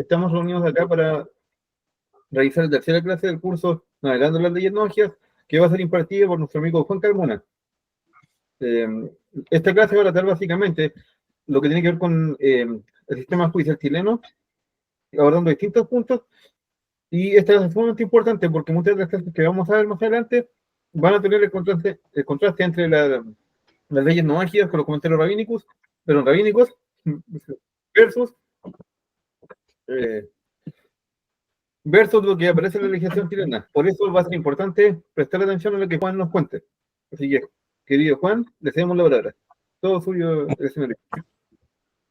estamos reunidos acá para realizar la tercera clase del curso Navegando las Leyes Magias, que va a ser impartida por nuestro amigo Juan Carmona. Eh, Esta clase va a tratar básicamente lo que tiene que ver con el sistema judicial chileno, abordando distintos puntos, y esta es sumamente importante porque muchas de las clases que vamos a ver más adelante van a tener el contraste entre las leyes no mágicas con los comentarios rabínicos versus eh, versus lo que aparece en la legislación chilena. Por eso va a ser importante prestar atención a lo que Juan nos cuente. Así que, querido Juan, le cedemos la palabra. Todo suyo, señor.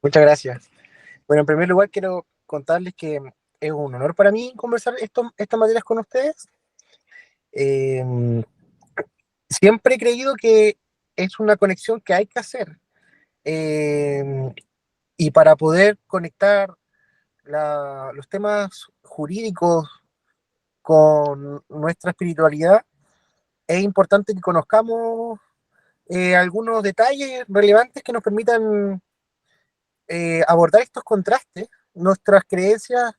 Muchas gracias. Bueno, en primer lugar quiero contarles que es un honor para mí conversar estas materias con ustedes. Siempre he creído que es una conexión que hay que hacer. Y para poder conectar los temas jurídicos con nuestra espiritualidad, es importante que conozcamos algunos detalles relevantes que nos permitan abordar estos contrastes. Nuestras creencias,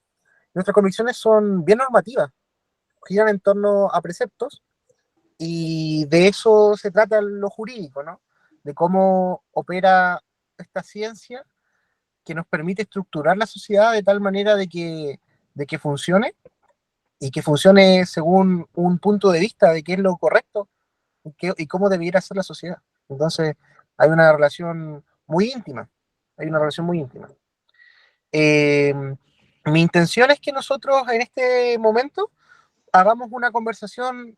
nuestras convicciones son bien normativas, giran en torno a preceptos, y de eso se trata lo jurídico, ¿no? De cómo opera esta ciencia que nos permite estructurar la sociedad de tal manera de que funcione, y que funcione según un punto de vista de qué es lo correcto y cómo debiera ser la sociedad. Entonces, hay una relación muy íntima, hay una relación muy íntima. Eh, Mi intención es que nosotros en este momento hagamos una conversación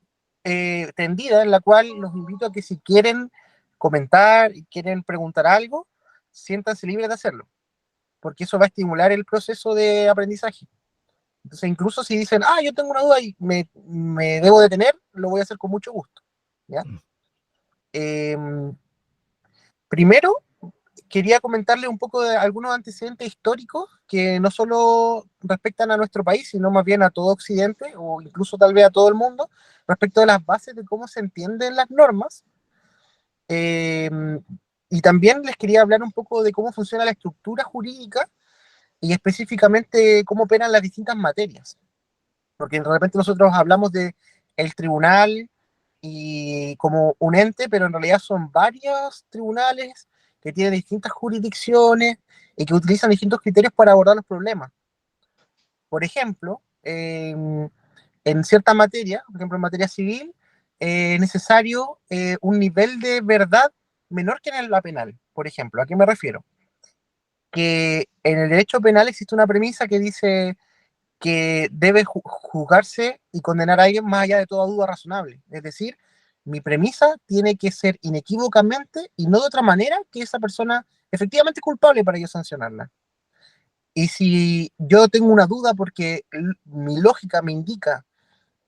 tendida, en la cual los invito a que si quieren comentar y quieren preguntar algo, siéntanse libres de hacerlo, porque eso va a estimular el proceso de aprendizaje. Entonces, incluso si dicen, yo tengo una duda y me debo detener, lo voy a hacer con mucho gusto, ¿ya? Eh, Primero, quería comentarle un poco de algunos antecedentes históricos que no solo respectan a nuestro país, sino más bien a todo Occidente, o incluso tal vez a todo el mundo, respecto de las bases de cómo se entienden las normas. Eh, y también les quería hablar un poco de cómo funciona la estructura jurídica y específicamente cómo operan las distintas materias. Porque de repente nosotros hablamos de el tribunal y como un ente, pero en realidad son varios tribunales que tienen distintas jurisdicciones y que utilizan distintos criterios para abordar los problemas. Por ejemplo, en cierta materia, por ejemplo en materia civil, es necesario un nivel de verdad menor que en la penal. Por ejemplo, ¿a qué me refiero? Que en el derecho penal existe una premisa que dice que debe juzgarse y condenar a alguien más allá de toda duda razonable. Es decir, mi premisa tiene que ser inequívocamente y no de otra manera que esa persona efectivamente es culpable para yo sancionarla. Y si yo tengo una duda porque mi lógica me indica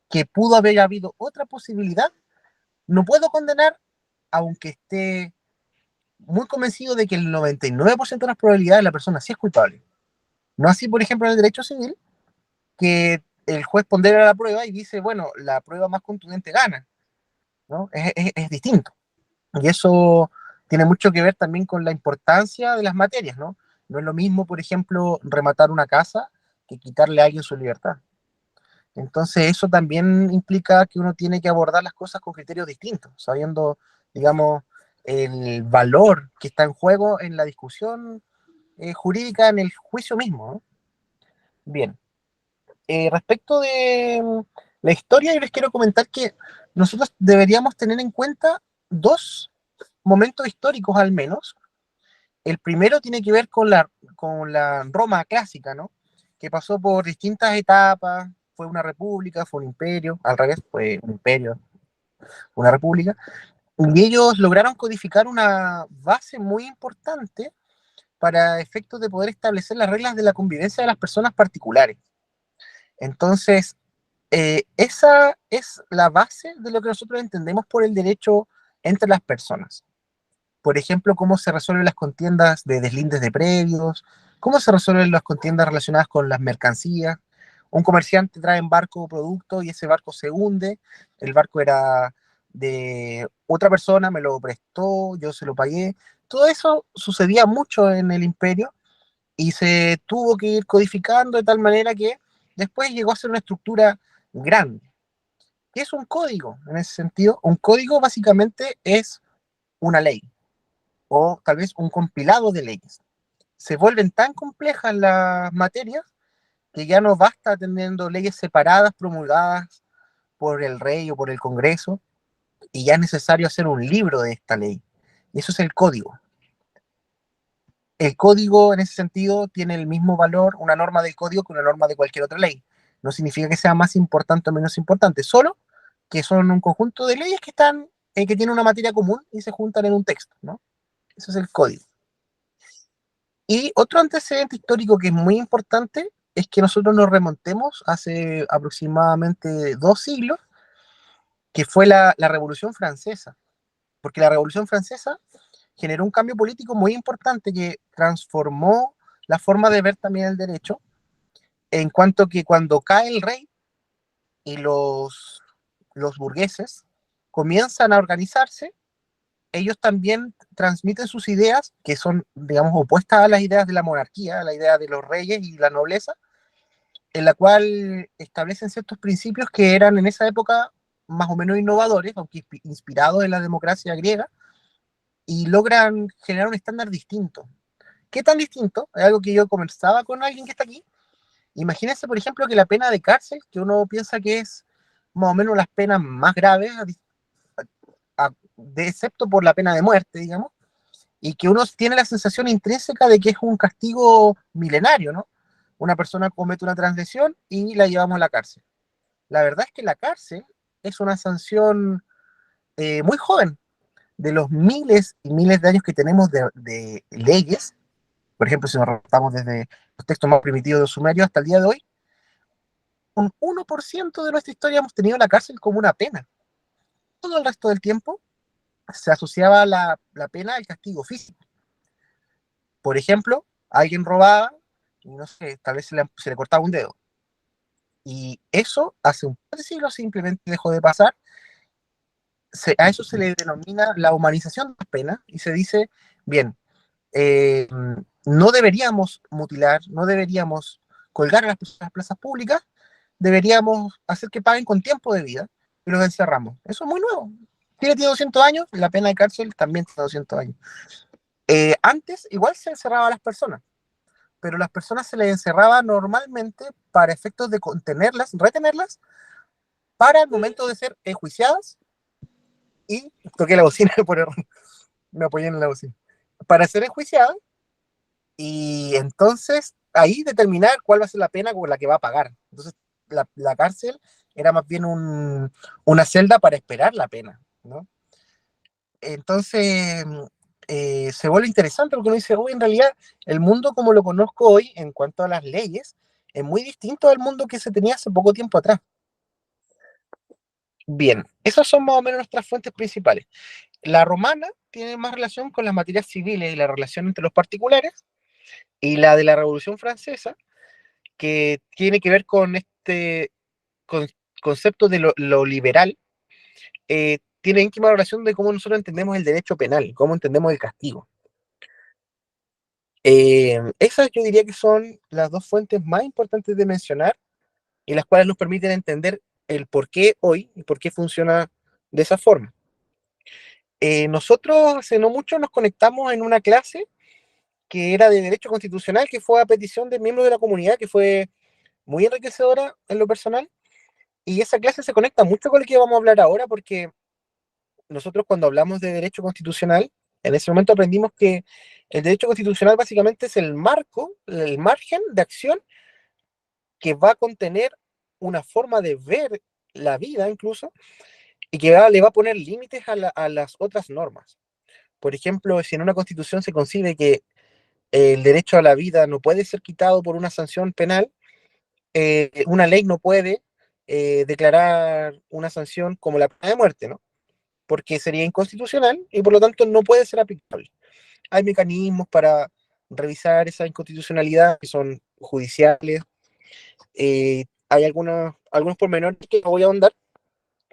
que pudo haber habido otra posibilidad, no puedo condenar aunque esté muy convencido de que el 99% de las probabilidades la persona sí es culpable. No así, por ejemplo, en el derecho civil, que el juez pondera la prueba y dice, bueno, la prueba más contundente gana, ¿no? Es distinto. Y eso tiene mucho que ver también con la importancia de las materias, ¿no? No es lo mismo, por ejemplo, rematar una casa que quitarle a alguien su libertad. Entonces, eso también implica que uno tiene que abordar las cosas con criterios distintos, sabiendo, digamos, el valor que está en juego en la discusión jurídica, en el juicio mismo, ¿no? Bien. Respecto de la historia, yo les quiero comentar que nosotros deberíamos tener en cuenta dos momentos históricos al menos. El primero tiene que ver con la Roma clásica, ¿no? Que pasó por distintas etapas, fue una república, fue un imperio, al revés, fue un imperio, una república, y ellos lograron codificar una base muy importante para efectos de poder establecer las reglas de la convivencia de las personas particulares. Entonces, esa es la base de lo que nosotros entendemos por el derecho entre las personas. Por ejemplo, cómo se resuelven las contiendas de deslindes de predios, cómo se resuelven las contiendas relacionadas con las mercancías. Un comerciante trae en barco producto y ese barco se hunde, el barco era de otra persona, me lo prestó, yo se lo pagué. Todo eso sucedía mucho en el imperio y se tuvo que ir codificando de tal manera que después llegó a ser una estructura grande. ¿Qué es un código en ese sentido? Un código básicamente es una ley o tal vez un compilado de leyes. Se vuelven tan complejas las materias que ya no basta teniendo leyes separadas promulgadas por el rey o por el Congreso, y ya es necesario hacer un libro de esta ley. Y eso es el código. El código en ese sentido tiene el mismo valor, una norma del código, que una norma de cualquier otra ley. No significa que sea más importante o menos importante, solo que son un conjunto de leyes que están, que tienen una materia común y se juntan en un texto, ¿no? Eso es el código. Y otro antecedente histórico que es muy importante es que nosotros nos remontemos hace aproximadamente 2 siglos, que fue la Revolución Francesa. Porque la Revolución Francesa generó un cambio político muy importante que transformó la forma de ver también el derecho, en cuanto que cuando cae el rey y los burgueses comienzan a organizarse, ellos también transmiten sus ideas, que son, digamos, opuestas a las ideas de la monarquía, a la idea de los reyes y la nobleza, en la cual establecen ciertos principios que eran en esa época más o menos innovadores, aunque inspirados en la democracia griega, y logran generar un estándar distinto. ¿Qué tan distinto? Es algo que yo conversaba con alguien que está aquí. Imagínense, por ejemplo, que la pena de cárcel, que uno piensa que es más o menos las penas más graves, excepto por la pena de muerte, digamos, y que uno tiene la sensación intrínseca de que es un castigo milenario, ¿no? Una persona comete una transgresión y la llevamos a la cárcel. La verdad es que la cárcel es una sanción muy joven. De los miles y miles de años que tenemos de leyes, por ejemplo, si nos remontamos desde los textos más primitivos de los sumerios hasta el día de hoy, un 1% de nuestra historia hemos tenido la cárcel como una pena. Todo el resto del tiempo se asociaba la pena al castigo físico. Por ejemplo, alguien robaba y no sé, tal vez se le cortaba un dedo. Y eso hace un par de siglos simplemente dejó de pasar. A eso se le denomina la humanización de la pena y se dice, bien, eh, no deberíamos mutilar, no deberíamos colgar a las personas en las plazas públicas, deberíamos hacer que paguen con tiempo de vida y los encerramos. Eso es muy nuevo. Tiene 200 años, la pena de cárcel también tiene 200 años. Antes igual se encerraba a las personas, pero las personas se les encerraba normalmente para efectos de contenerlas, retenerlas, para el momento de ser enjuiciadas, y toqué la bocina por error, me apoyé en la bocina, para ser enjuiciadas, y entonces ahí determinar cuál va a ser la pena con la que va a pagar. Entonces la cárcel era más bien una celda para esperar la pena, ¿no? Entonces se vuelve interesante porque uno dice, uy, en realidad el mundo como lo conozco hoy en cuanto a las leyes es muy distinto al mundo que se tenía hace poco tiempo atrás. Bien, esas son más o menos nuestras fuentes principales. La romana tiene más relación con las materias civiles y la relación entre los particulares, y la de la Revolución Francesa, que tiene que ver con este con, concepto de lo liberal, tiene íntima relación de cómo nosotros entendemos el derecho penal, cómo entendemos el castigo. Esas yo diría que son las dos fuentes más importantes de mencionar y las cuales nos permiten entender el por qué hoy y por qué funciona de esa forma. Nosotros hace no mucho nos conectamos en una clase que era de Derecho Constitucional, que fue a petición de miembros de la comunidad, que fue muy enriquecedora en lo personal, y esa clase se conecta mucho con lo que vamos a hablar ahora, porque nosotros cuando hablamos de Derecho Constitucional, en ese momento aprendimos que el Derecho Constitucional básicamente es el marco, el margen de acción que va a contener una forma de ver la vida incluso, y que le va a poner límites a las otras normas. Por ejemplo, si en una constitución se concibe que el derecho a la vida no puede ser quitado por una sanción penal, una ley no puede declarar una sanción como la pena de muerte, ¿no? Porque sería inconstitucional y por lo tanto no puede ser aplicable. Hay mecanismos para revisar esa inconstitucionalidad que son judiciales. Hay algunos pormenores que no voy a ahondar,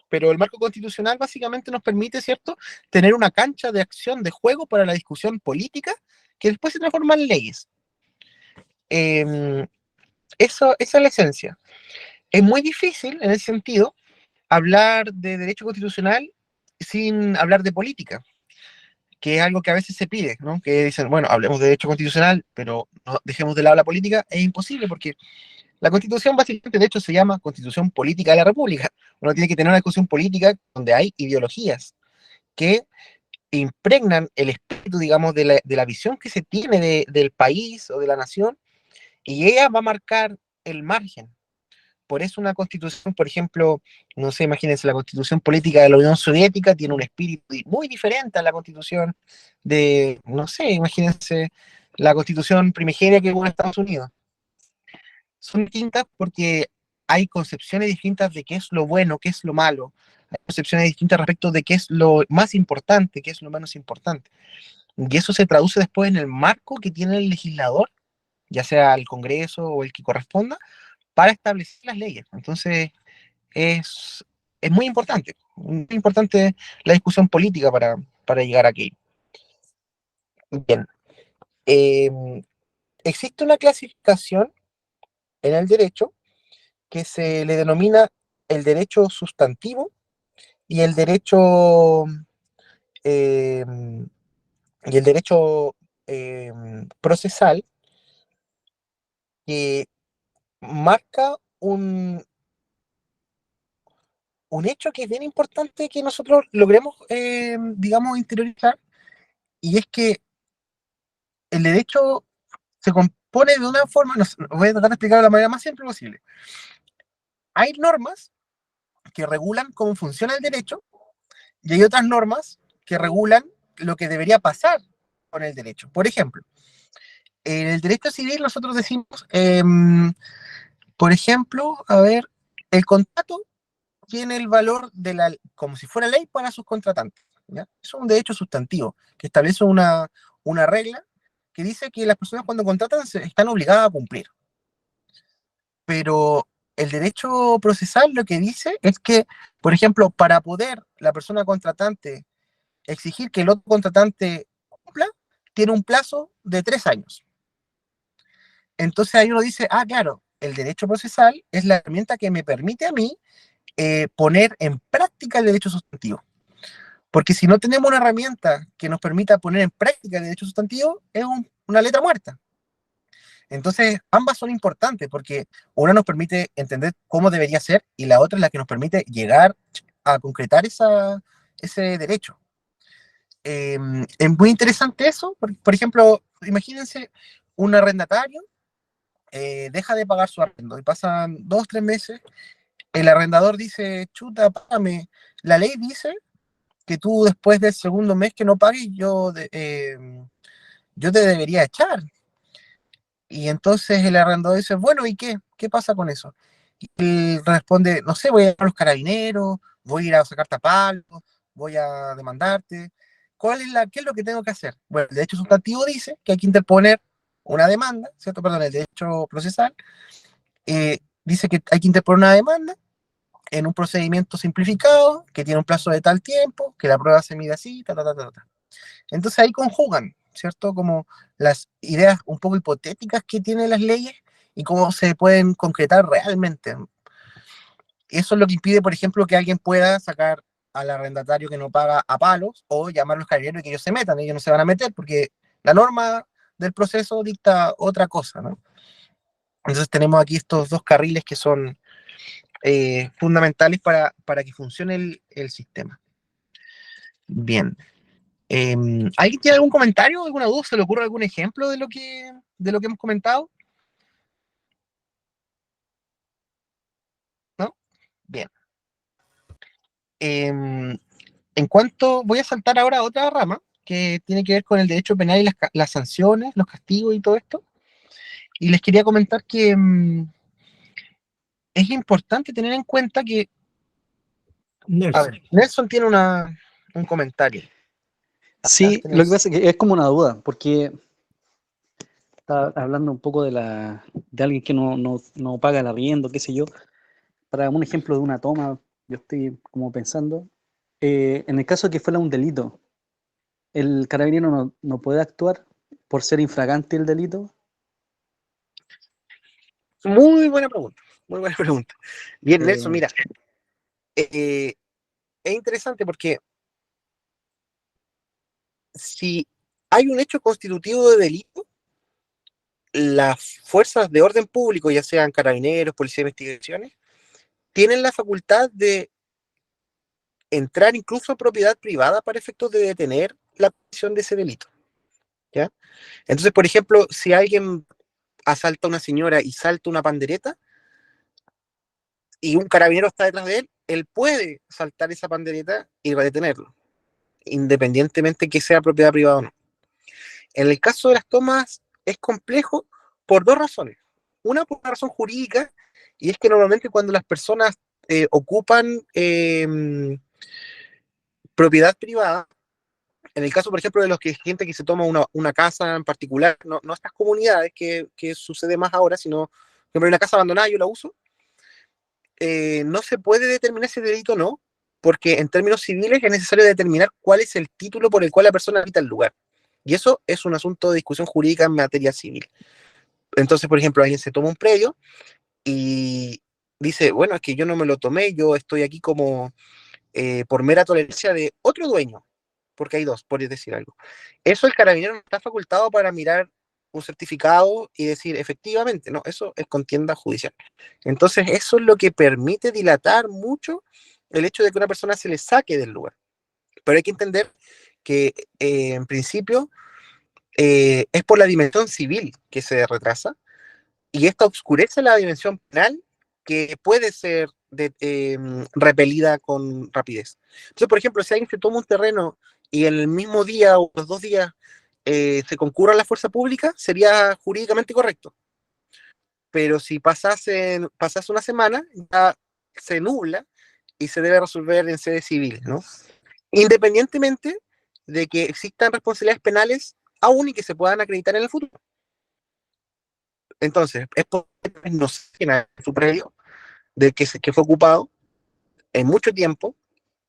pero el marco constitucional básicamente nos permite, ¿cierto?, tener una cancha de acción, de juego para la discusión política que después se transforma en leyes. Eh, esa es la esencia. Es muy difícil, en ese sentido, hablar de derecho constitucional sin hablar de política, que es algo que a veces se pide, ¿no? Que dicen, bueno, hablemos de derecho constitucional, pero no dejemos de lado la política. Es imposible porque la Constitución básicamente, de hecho, se llama Constitución Política de la República. Uno tiene que tener una discusión política donde hay ideologías que impregnan el espíritu, digamos, de la visión que se tiene del país o de la nación, y ella va a marcar el margen. Por eso una constitución, por ejemplo, no sé, imagínense, la constitución política de la Unión Soviética tiene un espíritu muy diferente a la constitución de, no sé, imagínense, la constitución primigenia que hubo en Estados Unidos. Son distintas porque hay concepciones distintas de qué es lo bueno, qué es lo malo. Hay concepciones distintas respecto de qué es lo más importante, qué es lo menos importante. Y eso se traduce después en el marco que tiene el legislador, ya sea el Congreso o el que corresponda, para establecer las leyes. Entonces, es, es muy importante la discusión política para llegar aquí. Bien, eh, existe una clasificación en el derecho que se le denomina el derecho sustantivo y el derecho eh, y el derecho procesal, que marca un hecho que es bien importante que nosotros logremos, digamos, interiorizar, y es que el derecho se compone de una forma, no sé, voy a tratar de explicarlo de la manera más simple posible. Hay normas que regulan cómo funciona el derecho y hay otras normas que regulan lo que debería pasar con el derecho. Por ejemplo, en el derecho civil nosotros decimos, por ejemplo, a ver, el contrato tiene el valor como si fuera ley para sus contratantes. ¿Ya? Eso es un derecho sustantivo que establece una regla que dice que las personas cuando contratan están obligadas a cumplir. Pero el derecho procesal lo que dice es que, por ejemplo, para poder la persona contratante exigir que el otro contratante cumpla, tiene un plazo de 3 años. Entonces ahí uno dice, ah, claro, el derecho procesal es la herramienta que me permite a mí poner en práctica el derecho sustantivo. Porque si no tenemos una herramienta que nos permita poner en práctica el derecho sustantivo, es una letra muerta. Entonces, ambas son importantes porque una nos permite entender cómo debería ser y la otra es la que nos permite llegar a concretar ese derecho. Es muy interesante eso. Por ejemplo, imagínense un arrendatario deja de pagar su arrendo y pasan 2 o 3 meses. El arrendador dice, chuta, págame. La ley dice que tú después del segundo mes que no pagues, yo te debería echar. Y entonces el arrendador dice, bueno, ¿y qué? ¿Qué pasa con eso? Y él responde, no sé, voy a ir a los carabineros, voy a ir a sacarte a palos, voy a demandarte. ¿Qué es lo que tengo que hacer? Bueno, el derecho sustantivo dice que hay que interponer una demanda, ¿cierto? Perdón, el derecho procesal dice que hay que interponer una demanda en un procedimiento simplificado, que tiene un plazo de tal tiempo, que la prueba se mide así, ta, ta, ta, ta, ta. Entonces ahí conjugan, ¿cierto? Como las ideas un poco hipotéticas que tienen las leyes y cómo se pueden concretar realmente. Eso es lo que impide, por ejemplo, que alguien pueda sacar al arrendatario que no paga a palos o llamar a los carabineros y que ellos se metan. Ellos no se van a meter porque la norma del proceso dicta otra cosa, ¿no? Entonces tenemos aquí estos dos carriles que son fundamentales para que funcione el sistema. Bien. ¿Alguien tiene algún comentario, alguna duda? ¿Se le ocurre algún ejemplo de lo que hemos comentado? ¿No? Bien. En cuanto, voy a saltar ahora a otra rama que tiene que ver con el derecho penal y las sanciones, los castigos y todo esto. Y les quería comentar que es importante tener en cuenta que, a ver, Nelson tiene un comentario. Sí, lo que pasa es que es como una duda, porque estaba hablando un poco de alguien que no paga el arriendo, qué sé yo. Para un ejemplo de una toma, yo estoy como pensando, en el caso de que fuera un delito, ¿el carabinero no puede actuar por ser infragante el delito? Muy buena pregunta, muy buena pregunta. Bien, Nelson, mira, es interesante porque si hay un hecho constitutivo de delito, las fuerzas de orden público, ya sean carabineros, policía de investigaciones, tienen la facultad de entrar incluso a propiedad privada para efectos de detener la comisión de ese delito. ¿Ya? Entonces, por ejemplo, si alguien asalta a una señora y salta una pandereta y un carabinero está detrás de él, él puede saltar esa pandereta y detenerlo, independientemente que sea propiedad privada o no. En el caso de las tomas es complejo por dos razones. Una, por una razón jurídica, y es que normalmente cuando las personas ocupan propiedad privada, en el caso, por ejemplo, de los que gente que se toma una casa en particular, no estas comunidades que sucede más ahora, sino, por ejemplo, una casa abandonada, yo la uso, no se puede determinar si es delito o no, porque en términos civiles es necesario determinar cuál es el título por el cual la persona habita el lugar. Y eso es un asunto de discusión jurídica en materia civil. Entonces, por ejemplo, alguien se toma un predio y dice, bueno, es que yo no me lo tomé, yo estoy aquí como por mera tolerancia de otro dueño, porque hay dos, por decir algo. Eso el carabinero no está facultado para mirar un certificado y decir, efectivamente, no, eso es contienda judicial. Entonces, eso es lo que permite dilatar mucho el hecho de que una persona se le saque del lugar. Pero hay que entender que, en principio, es por la dimensión civil que se retrasa, y esta oscurece la dimensión penal que puede ser repelida con rapidez. Entonces, por ejemplo, si alguien se toma un terreno y en el mismo día o los 2 días se concurra a la fuerza pública, sería jurídicamente correcto. Pero si pasase una semana, ya se nubla y se debe resolver en sede civil, ¿no? Independientemente de que existan responsabilidades penales aún y que se puedan acreditar en el futuro. Entonces, es por no sé en su predio de que fue ocupado en mucho tiempo,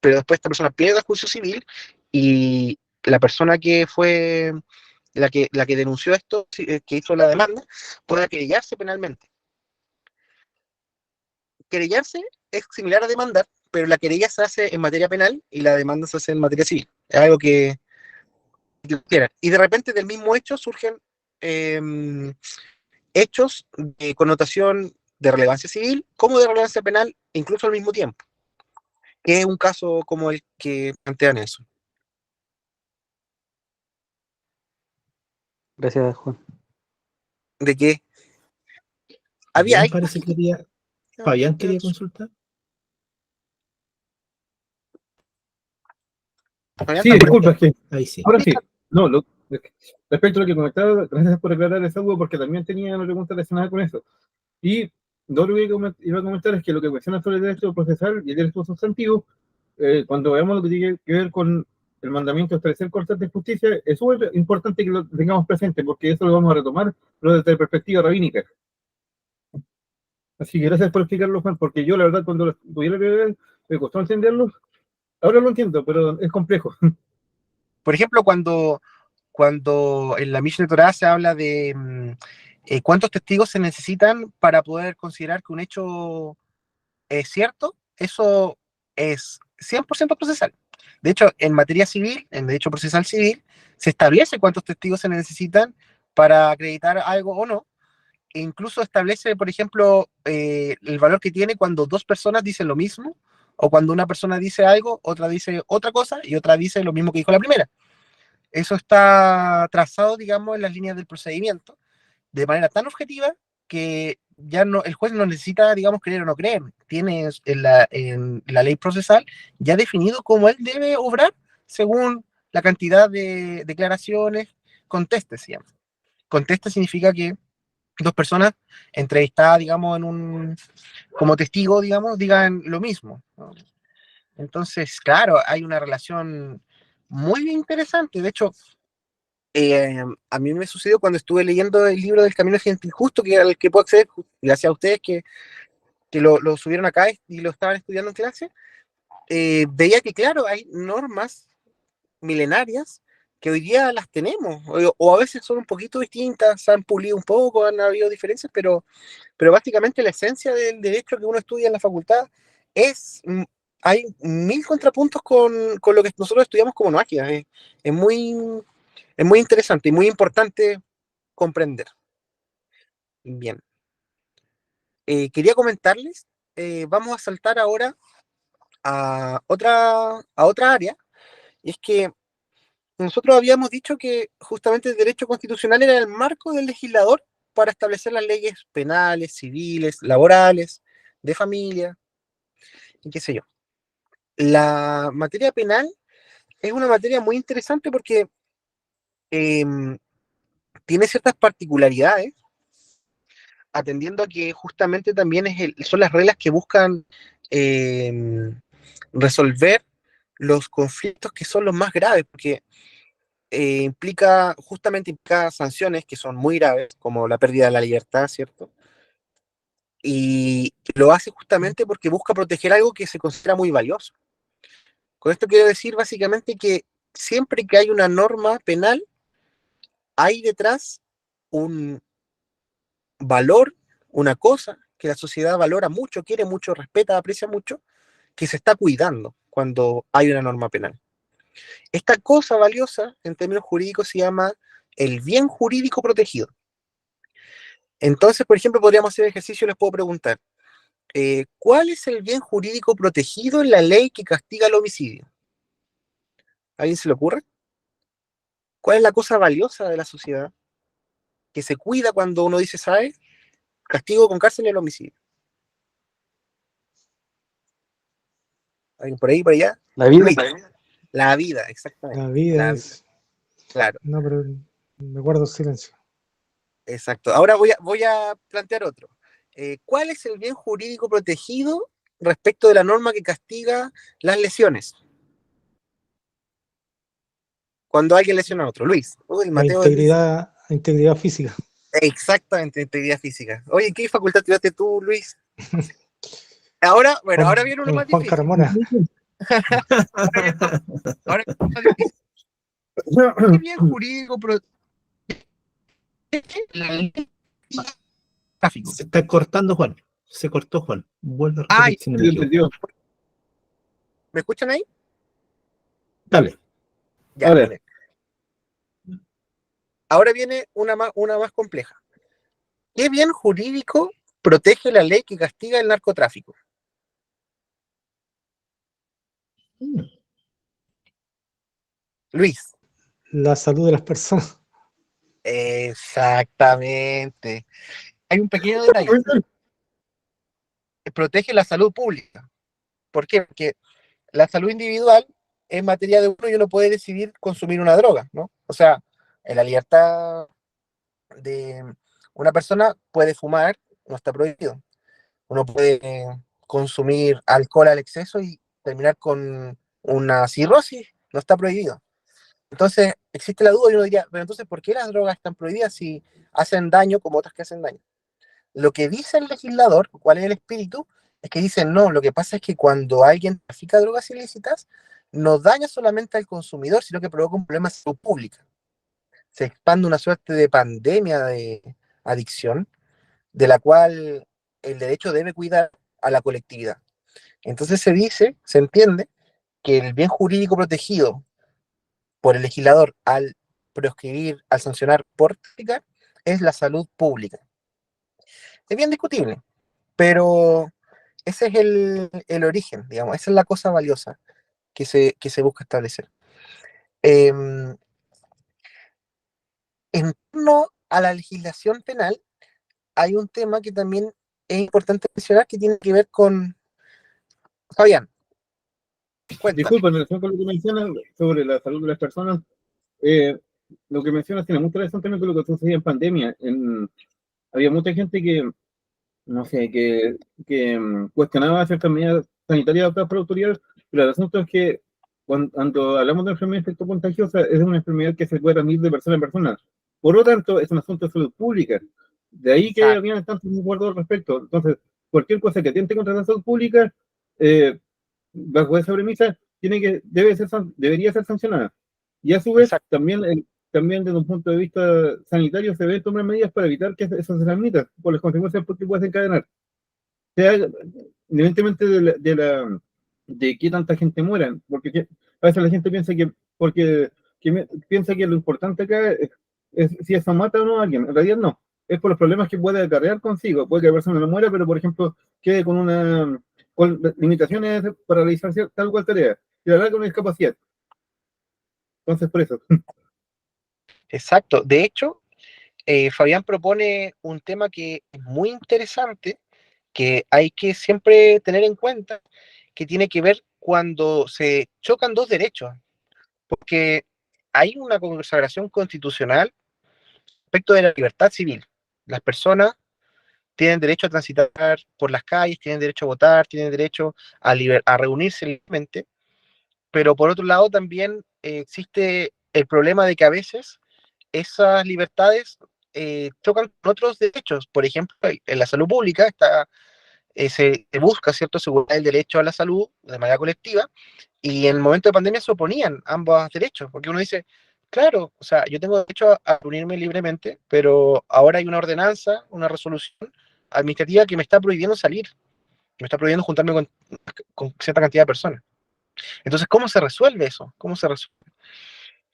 pero después esta persona pierde el juicio civil y la persona que fue la que denunció esto, que hizo la demanda, puede querellarse penalmente. Querellarse es similar a demandar, pero la querella se hace en materia penal y la demanda se hace en materia civil. Es algo que quieran. Y de repente del mismo hecho surgen hechos de connotación de relevancia civil como de relevancia penal, incluso al mismo tiempo, que es un caso como el que plantean eso. Gracias, Juan. ¿De qué? Fabián Hay parece que quería. Fabián quería consultar. Sí, disculpa, es que Ahí sí. ahora sí. No, respecto a lo que comentaba, gracias por aclarar esa duda, porque también tenía una pregunta relacionada con eso. Y lo que iba a comentar es que lo que menciona sobre el derecho procesal y el derecho sustantivo, cuando veamos lo que tiene que ver con el mandamiento de establecer cortes de justicia, es súper importante que lo tengamos presente, porque eso lo vamos a retomar, pero desde perspectiva rabínica. Así que gracias por explicarlo, Juan, porque yo la verdad cuando lo tuve la primera vez me costó entenderlo. Ahora lo entiendo, pero es complejo. Por ejemplo, cuando en la Mishneh Torah se habla de cuántos testigos se necesitan para poder considerar que un hecho es cierto, eso es 100% procesal. De hecho, en materia civil, en derecho procesal civil, se establece cuántos testigos se necesitan para acreditar algo o no. E incluso establece, por ejemplo, el valor que tiene cuando dos personas dicen lo mismo, o cuando una persona dice algo, otra dice otra cosa y otra dice lo mismo que dijo la primera. Eso está trazado, digamos, en las líneas del procedimiento, de manera tan objetiva que ya no, el juez no necesita, digamos, creer o no creer. Tiene en la ley procesal ya definido cómo él debe obrar según la cantidad de declaraciones. Conteste, se llama. Conteste significa que dos personas entrevistadas, digamos, como testigo, digamos, digan lo mismo, ¿no? Entonces, claro, hay una relación muy interesante. De hecho, a mí me sucedió cuando estuve leyendo el libro del Camino Gentil Justo, que al que puedo acceder gracias a ustedes que lo subieron acá y lo estaban estudiando en clase. Veía que, claro, hay normas milenarias que hoy día las tenemos, o a veces son un poquito distintas, se han pulido un poco, han habido diferencias, pero pero básicamente la esencia del derecho que uno estudia en la facultad es, hay 1000 contrapuntos con lo que nosotros estudiamos como noagia. Es muy interesante y muy importante comprender. Bien. Quería comentarles, vamos a saltar ahora a otra área, y es que nosotros habíamos dicho que justamente el derecho constitucional era el marco del legislador para establecer las leyes penales, civiles, laborales, de familia, y qué sé yo. La materia penal es una materia muy interesante porque tiene ciertas particularidades, atendiendo a que justamente también son las reglas que buscan resolver los conflictos que son los más graves, porque implica sanciones que son muy graves, como la pérdida de la libertad, ¿cierto? Y lo hace justamente porque busca proteger algo que se considera muy valioso. Con esto quiero decir básicamente que siempre que hay una norma penal, hay detrás un valor, una cosa que la sociedad valora mucho, quiere mucho, respeta, aprecia mucho, que se está cuidando cuando hay una norma penal. Esta cosa valiosa, en términos jurídicos, se llama el bien jurídico protegido. Entonces, por ejemplo, podríamos hacer ejercicio y les puedo preguntar, ¿cuál es el bien jurídico protegido en la ley que castiga el homicidio? ¿A alguien se le ocurre? ¿Cuál es la cosa valiosa de la sociedad que se cuida cuando uno dice, ¿sabe? Castigo con cárcel el homicidio. ¿Alguien por ahí, por allá? La vida. Luis. La vida, exactamente. La vida es. Claro. No, pero me guardo silencio. Exacto. Ahora voy a plantear otro. ¿Cuál es el bien jurídico protegido respecto de la norma que castiga las lesiones? Cuando alguien lesiona a otro. Luis. Uy, La Mateo. integridad física. Exactamente, integridad física. Oye, ¿qué facultad tiraste tú, Luis? Ahora viene uno más Juan difícil. Carmona. Ahora viene uno más difícil. ¿Qué bien jurídico protege la ley de tráfico? Se está cortando, Juan. Se cortó, Juan. Vuelve a Ay, repetir si no me Sí, equivoco. entendió. ¿Me escuchan ahí? Dale. Ya, A ver. vale. Ahora viene una más compleja. ¿Qué bien jurídico protege la ley que castiga el narcotráfico? Luis. La salud de las personas. Exactamente. Hay un pequeño detalle. Protege la salud pública. ¿Por qué? Porque la salud individual es materia de uno y uno puede decidir consumir una droga, ¿no? O sea, en la libertad de una persona puede fumar, no está prohibido. Uno puede consumir alcohol al exceso y terminar con una cirrosis, no está prohibido. Entonces, existe la duda y uno diría, pero entonces, ¿por qué las drogas están prohibidas si hacen daño como otras que hacen daño? Lo que dice el legislador, cuál es el espíritu, es que dicen, no, lo que pasa es que cuando alguien trafica drogas ilícitas, no daña solamente al consumidor, sino que provoca un problema de salud pública. Se expande una suerte de pandemia de adicción, de la cual el derecho debe cuidar a la colectividad. Entonces se entiende que el bien jurídico protegido por el legislador al proscribir, al sancionar por traficar, es la salud pública. Es bien discutible, pero ese es el origen, digamos, esa es la cosa valiosa que se busca establecer. En torno a la legislación penal, hay un tema que también es importante mencionar que tiene que ver con Fabián. Cuéntame. Disculpa, en relación con lo que mencionas sobre la salud de las personas, lo que mencionas tiene mucha relación también con lo que sucedía en pandemia. Había mucha gente que, no sé, que cuestionaba ciertas medidas sanitarias adoptadas por autoridades, pero el asunto es que cuando hablamos de enfermedad infectocontagiosa, es una enfermedad que se puede transmitir de persona en persona. Por lo tanto, es un asunto de salud pública. De ahí que habían tantos acuerdos al respecto. Entonces, cualquier cosa que atente contra la salud pública, bajo esa premisa, debería ser sancionada. Y a su vez, también también desde un punto de vista sanitario se deben tomar medidas para evitar que eso se transmita, por las consecuencias que puede encadenar. Sea, independientemente de qué tanta gente muera, porque a veces la gente piensa piensa que lo importante acá es si eso mata o no a alguien. En realidad no, es por los problemas que puede acarrear consigo. Puede que la persona no muera, pero por ejemplo quede con limitaciones para realizar tal cual tarea, y la verdad con una discapacidad. Entonces, por eso. Exacto. De hecho, Fabián propone un tema que es muy interesante, que hay que siempre tener en cuenta, que tiene que ver cuando se chocan dos derechos, porque hay una consagración constitucional respecto de la libertad civil. Las personas tienen derecho a transitar por las calles, tienen derecho a votar, tienen derecho a reunirse libremente, pero por otro lado también existe el problema de que a veces esas libertades chocan con otros derechos. Por ejemplo, en la salud pública se busca, ¿cierto?, asegurar el derecho a la salud de manera colectiva, y en el momento de pandemia se oponían ambos derechos, porque uno dice, claro, o sea, yo tengo derecho a reunirme libremente, pero ahora hay una ordenanza, una resolución administrativa que me está prohibiendo salir, me está prohibiendo juntarme con cierta cantidad de personas. Entonces, ¿cómo se resuelve eso? ¿Cómo se resuelve?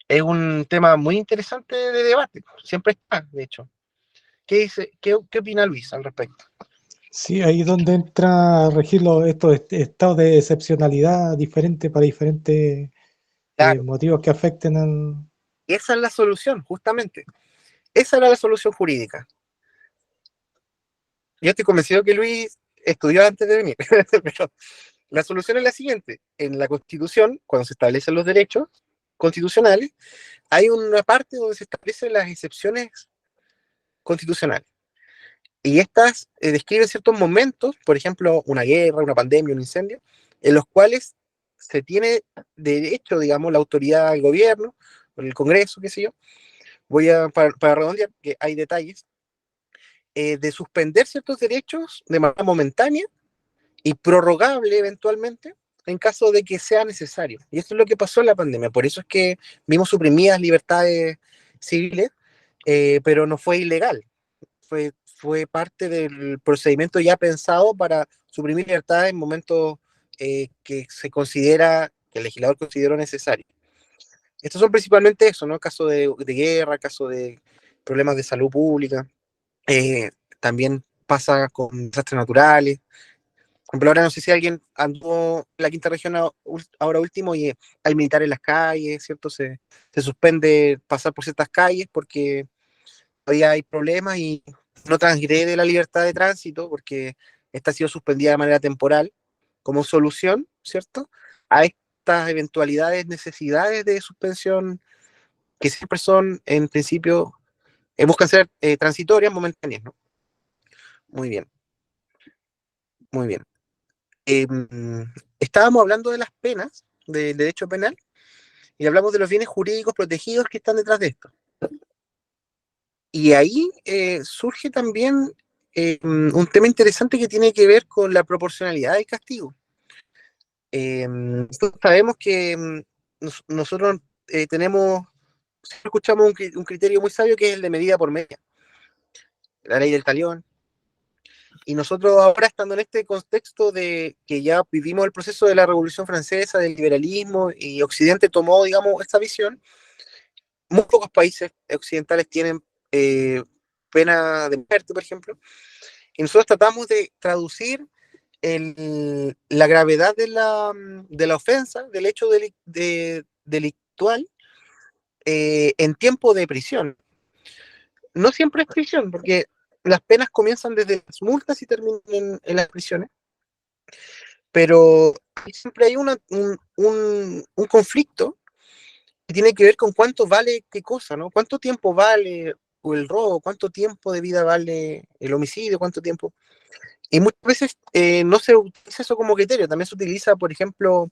Es un tema muy interesante de debate, siempre está, de hecho. ¿Qué opina Luis al respecto? Sí, ahí es donde entra a regir estos estados de excepcionalidad diferentes para diferentes Claro, motivos que afecten al... esa es la solución, justamente. Esa era la solución jurídica. Yo estoy convencido que Luis estudió antes de venir, pero la solución es la siguiente. En la Constitución, cuando se establecen los derechos constitucionales, hay una parte donde se establecen las excepciones constitucionales. Y estas describen ciertos momentos, por ejemplo, una guerra, una pandemia, un incendio, en los cuales se tiene derecho, digamos, la autoridad del gobierno, el Congreso, qué sé yo, para redondear, que hay detalles, de suspender ciertos derechos de manera momentánea y prorrogable eventualmente en caso de que sea necesario. Y esto es lo que pasó en la pandemia. Por eso es que vimos suprimidas libertades civiles, pero no fue ilegal. Fue parte del procedimiento ya pensado para suprimir libertades en momentos que el legislador consideró necesario. Estos son principalmente eso, ¿no? Caso de guerra, caso de problemas de salud pública. Eh, También pasa con desastres naturales. Por ejemplo, ahora no sé si alguien anduvo en la quinta región ahora último y hay militares en las calles, ¿cierto? Se suspende pasar por ciertas calles porque todavía hay problemas y no transgrede la libertad de tránsito porque esta ha sido suspendida de manera temporal como solución, ¿cierto? A estas eventualidades, necesidades de suspensión que siempre son, en principio, buscan ser transitorias, momentáneas, ¿no? Muy bien, muy bien. Eh, Estábamos hablando de las penas, del derecho penal, y hablamos de los bienes jurídicos protegidos que están detrás de esto. Y ahí surge también un tema interesante que tiene que ver con la proporcionalidad del castigo. Nosotros sabemos que nosotros tenemos, siempre escuchamos un criterio muy sabio que es el de medida por media, la ley del talión. Y nosotros ahora, estando en este contexto de que ya vivimos el proceso de la Revolución Francesa, del liberalismo, y Occidente tomó, digamos, esta visión, muy pocos países occidentales tienen pena de muerte, por ejemplo, y nosotros tratamos de traducir la gravedad de la ofensa, del hecho delictual, en tiempo de prisión. No siempre es prisión, porque las penas comienzan desde las multas y terminan en las prisiones, pero siempre hay un conflicto que tiene que ver con cuánto vale qué cosa, ¿no? ¿Cuánto tiempo vale el robo? ¿Cuánto tiempo de vida vale el homicidio? ¿Cuánto tiempo? Y muchas veces no se utiliza eso como criterio, también se utiliza, por ejemplo,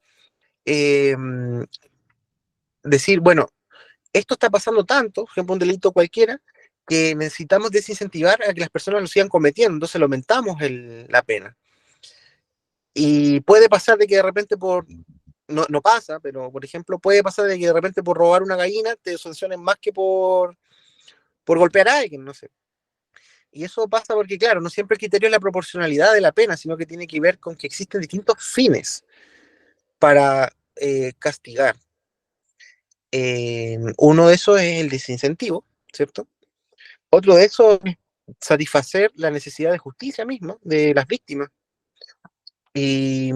eh, decir, bueno, esto está pasando tanto, por ejemplo, un delito cualquiera, que necesitamos desincentivar a que las personas lo sigan cometiendo, entonces le aumentamos la pena. Y puede pasar de que de repente por no pasa, pero por ejemplo puede pasar de que de repente por robar una gallina te sancionen más que por golpear a alguien, no sé. Y eso pasa porque, claro, no siempre el criterio es la proporcionalidad de la pena, sino que tiene que ver con que existen distintos fines para castigar. Uno de esos es el desincentivo, ¿cierto? Otro de esos es satisfacer la necesidad de justicia misma de las víctimas. Y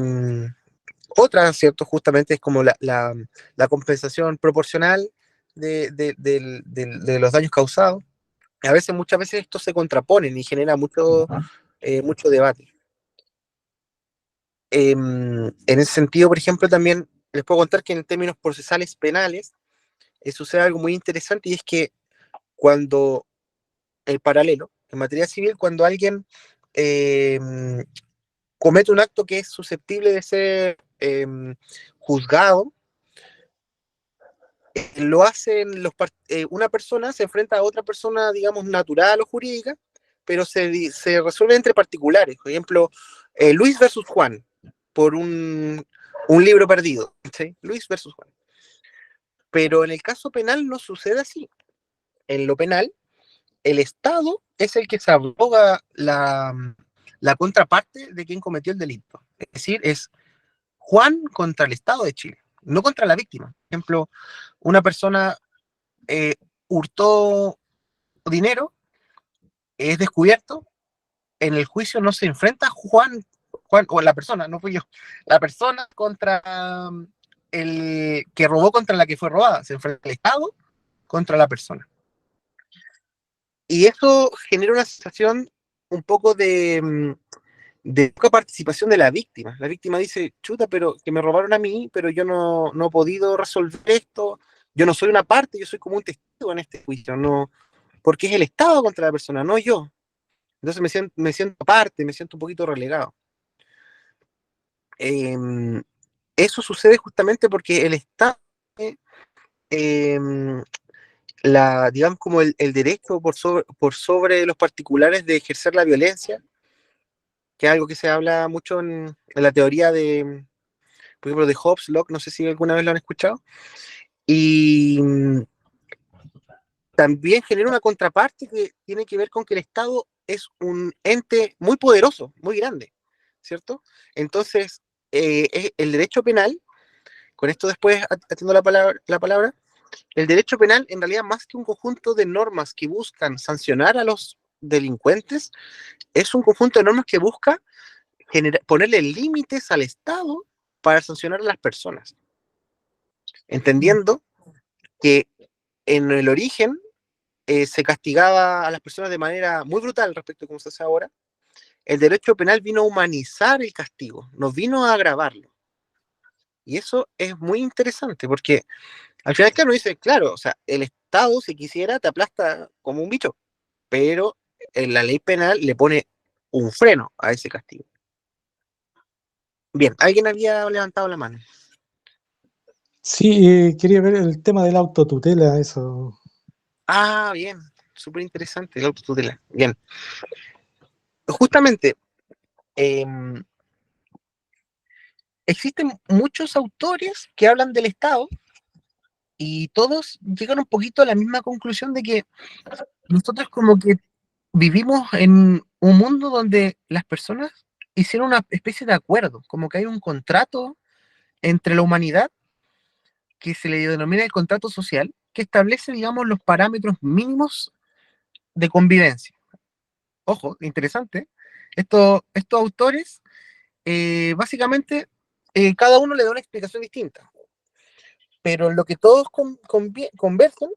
otra, ¿cierto? Justamente es como la compensación proporcional de los daños causados. Muchas veces estos se contraponen y genera mucho debate. En ese sentido, por ejemplo, también les puedo contar que en términos procesales penales sucede algo muy interesante, y es que cuando el paralelo, en materia civil, cuando alguien comete un acto que es susceptible de ser juzgado, lo hacen una persona se enfrenta a otra persona, digamos, natural o jurídica, pero se resuelve entre particulares. Por ejemplo, Luis versus Juan, por un libro perdido, ¿sí? Luis versus Juan. Pero en el caso penal no sucede así. En lo penal, el Estado es el que se aboga la contraparte de quien cometió el delito. Es decir, es Juan contra el Estado de Chile, no contra la víctima. Por ejemplo, una persona hurtó dinero, es descubierto, en el juicio no se enfrenta Juan o la persona, no fui yo, la persona contra el que robó contra la que fue robada, se enfrenta el Estado contra la persona. Y eso genera una sensación un poco de poca participación de la víctima. La víctima dice, chuta, pero que me robaron a mí, pero yo no he podido resolver esto, yo no soy una parte, yo soy como un testigo en este juicio, no, porque es el Estado contra la persona, no yo. Entonces me siento aparte, me siento un poquito relegado. Eso sucede justamente porque el Estado, digamos, como el derecho por sobre los particulares de ejercer la violencia, que es algo que se habla mucho en la teoría por ejemplo, de Hobbes, Locke, no sé si alguna vez lo han escuchado, y también genera una contraparte que tiene que ver con que el Estado es un ente muy poderoso, muy grande, ¿cierto? Entonces, el derecho penal, con esto después atiendo la palabra, el derecho penal en realidad más que un conjunto de normas que buscan sancionar a los delincuentes, es un conjunto de normas que busca ponerle límites al Estado para sancionar a las personas, entendiendo que en el origen se castigaba a las personas de manera muy brutal respecto a cómo se hace ahora. El derecho penal vino a humanizar el castigo, no vino a agravarlo. Y eso es muy interesante, porque al final, claro, dice, claro, o sea, el Estado, si quisiera, te aplasta como un bicho, pero en la ley penal le pone un freno a ese castigo. Bien, alguien había levantado la mano. Sí, quería ver el tema de la autotutela, eso. Ah, bien, súper interesante, la autotutela. Bien. Justamente, existen muchos autores que hablan del Estado y todos llegan un poquito a la misma conclusión de que nosotros como que vivimos en un mundo donde las personas hicieron una especie de acuerdo, como que hay un contrato entre la humanidad que se le denomina el contrato social, que establece, digamos, los parámetros mínimos de convivencia. Ojo, interesante. Estos autores, básicamente, cada uno le da una explicación distinta, pero lo que todos convergen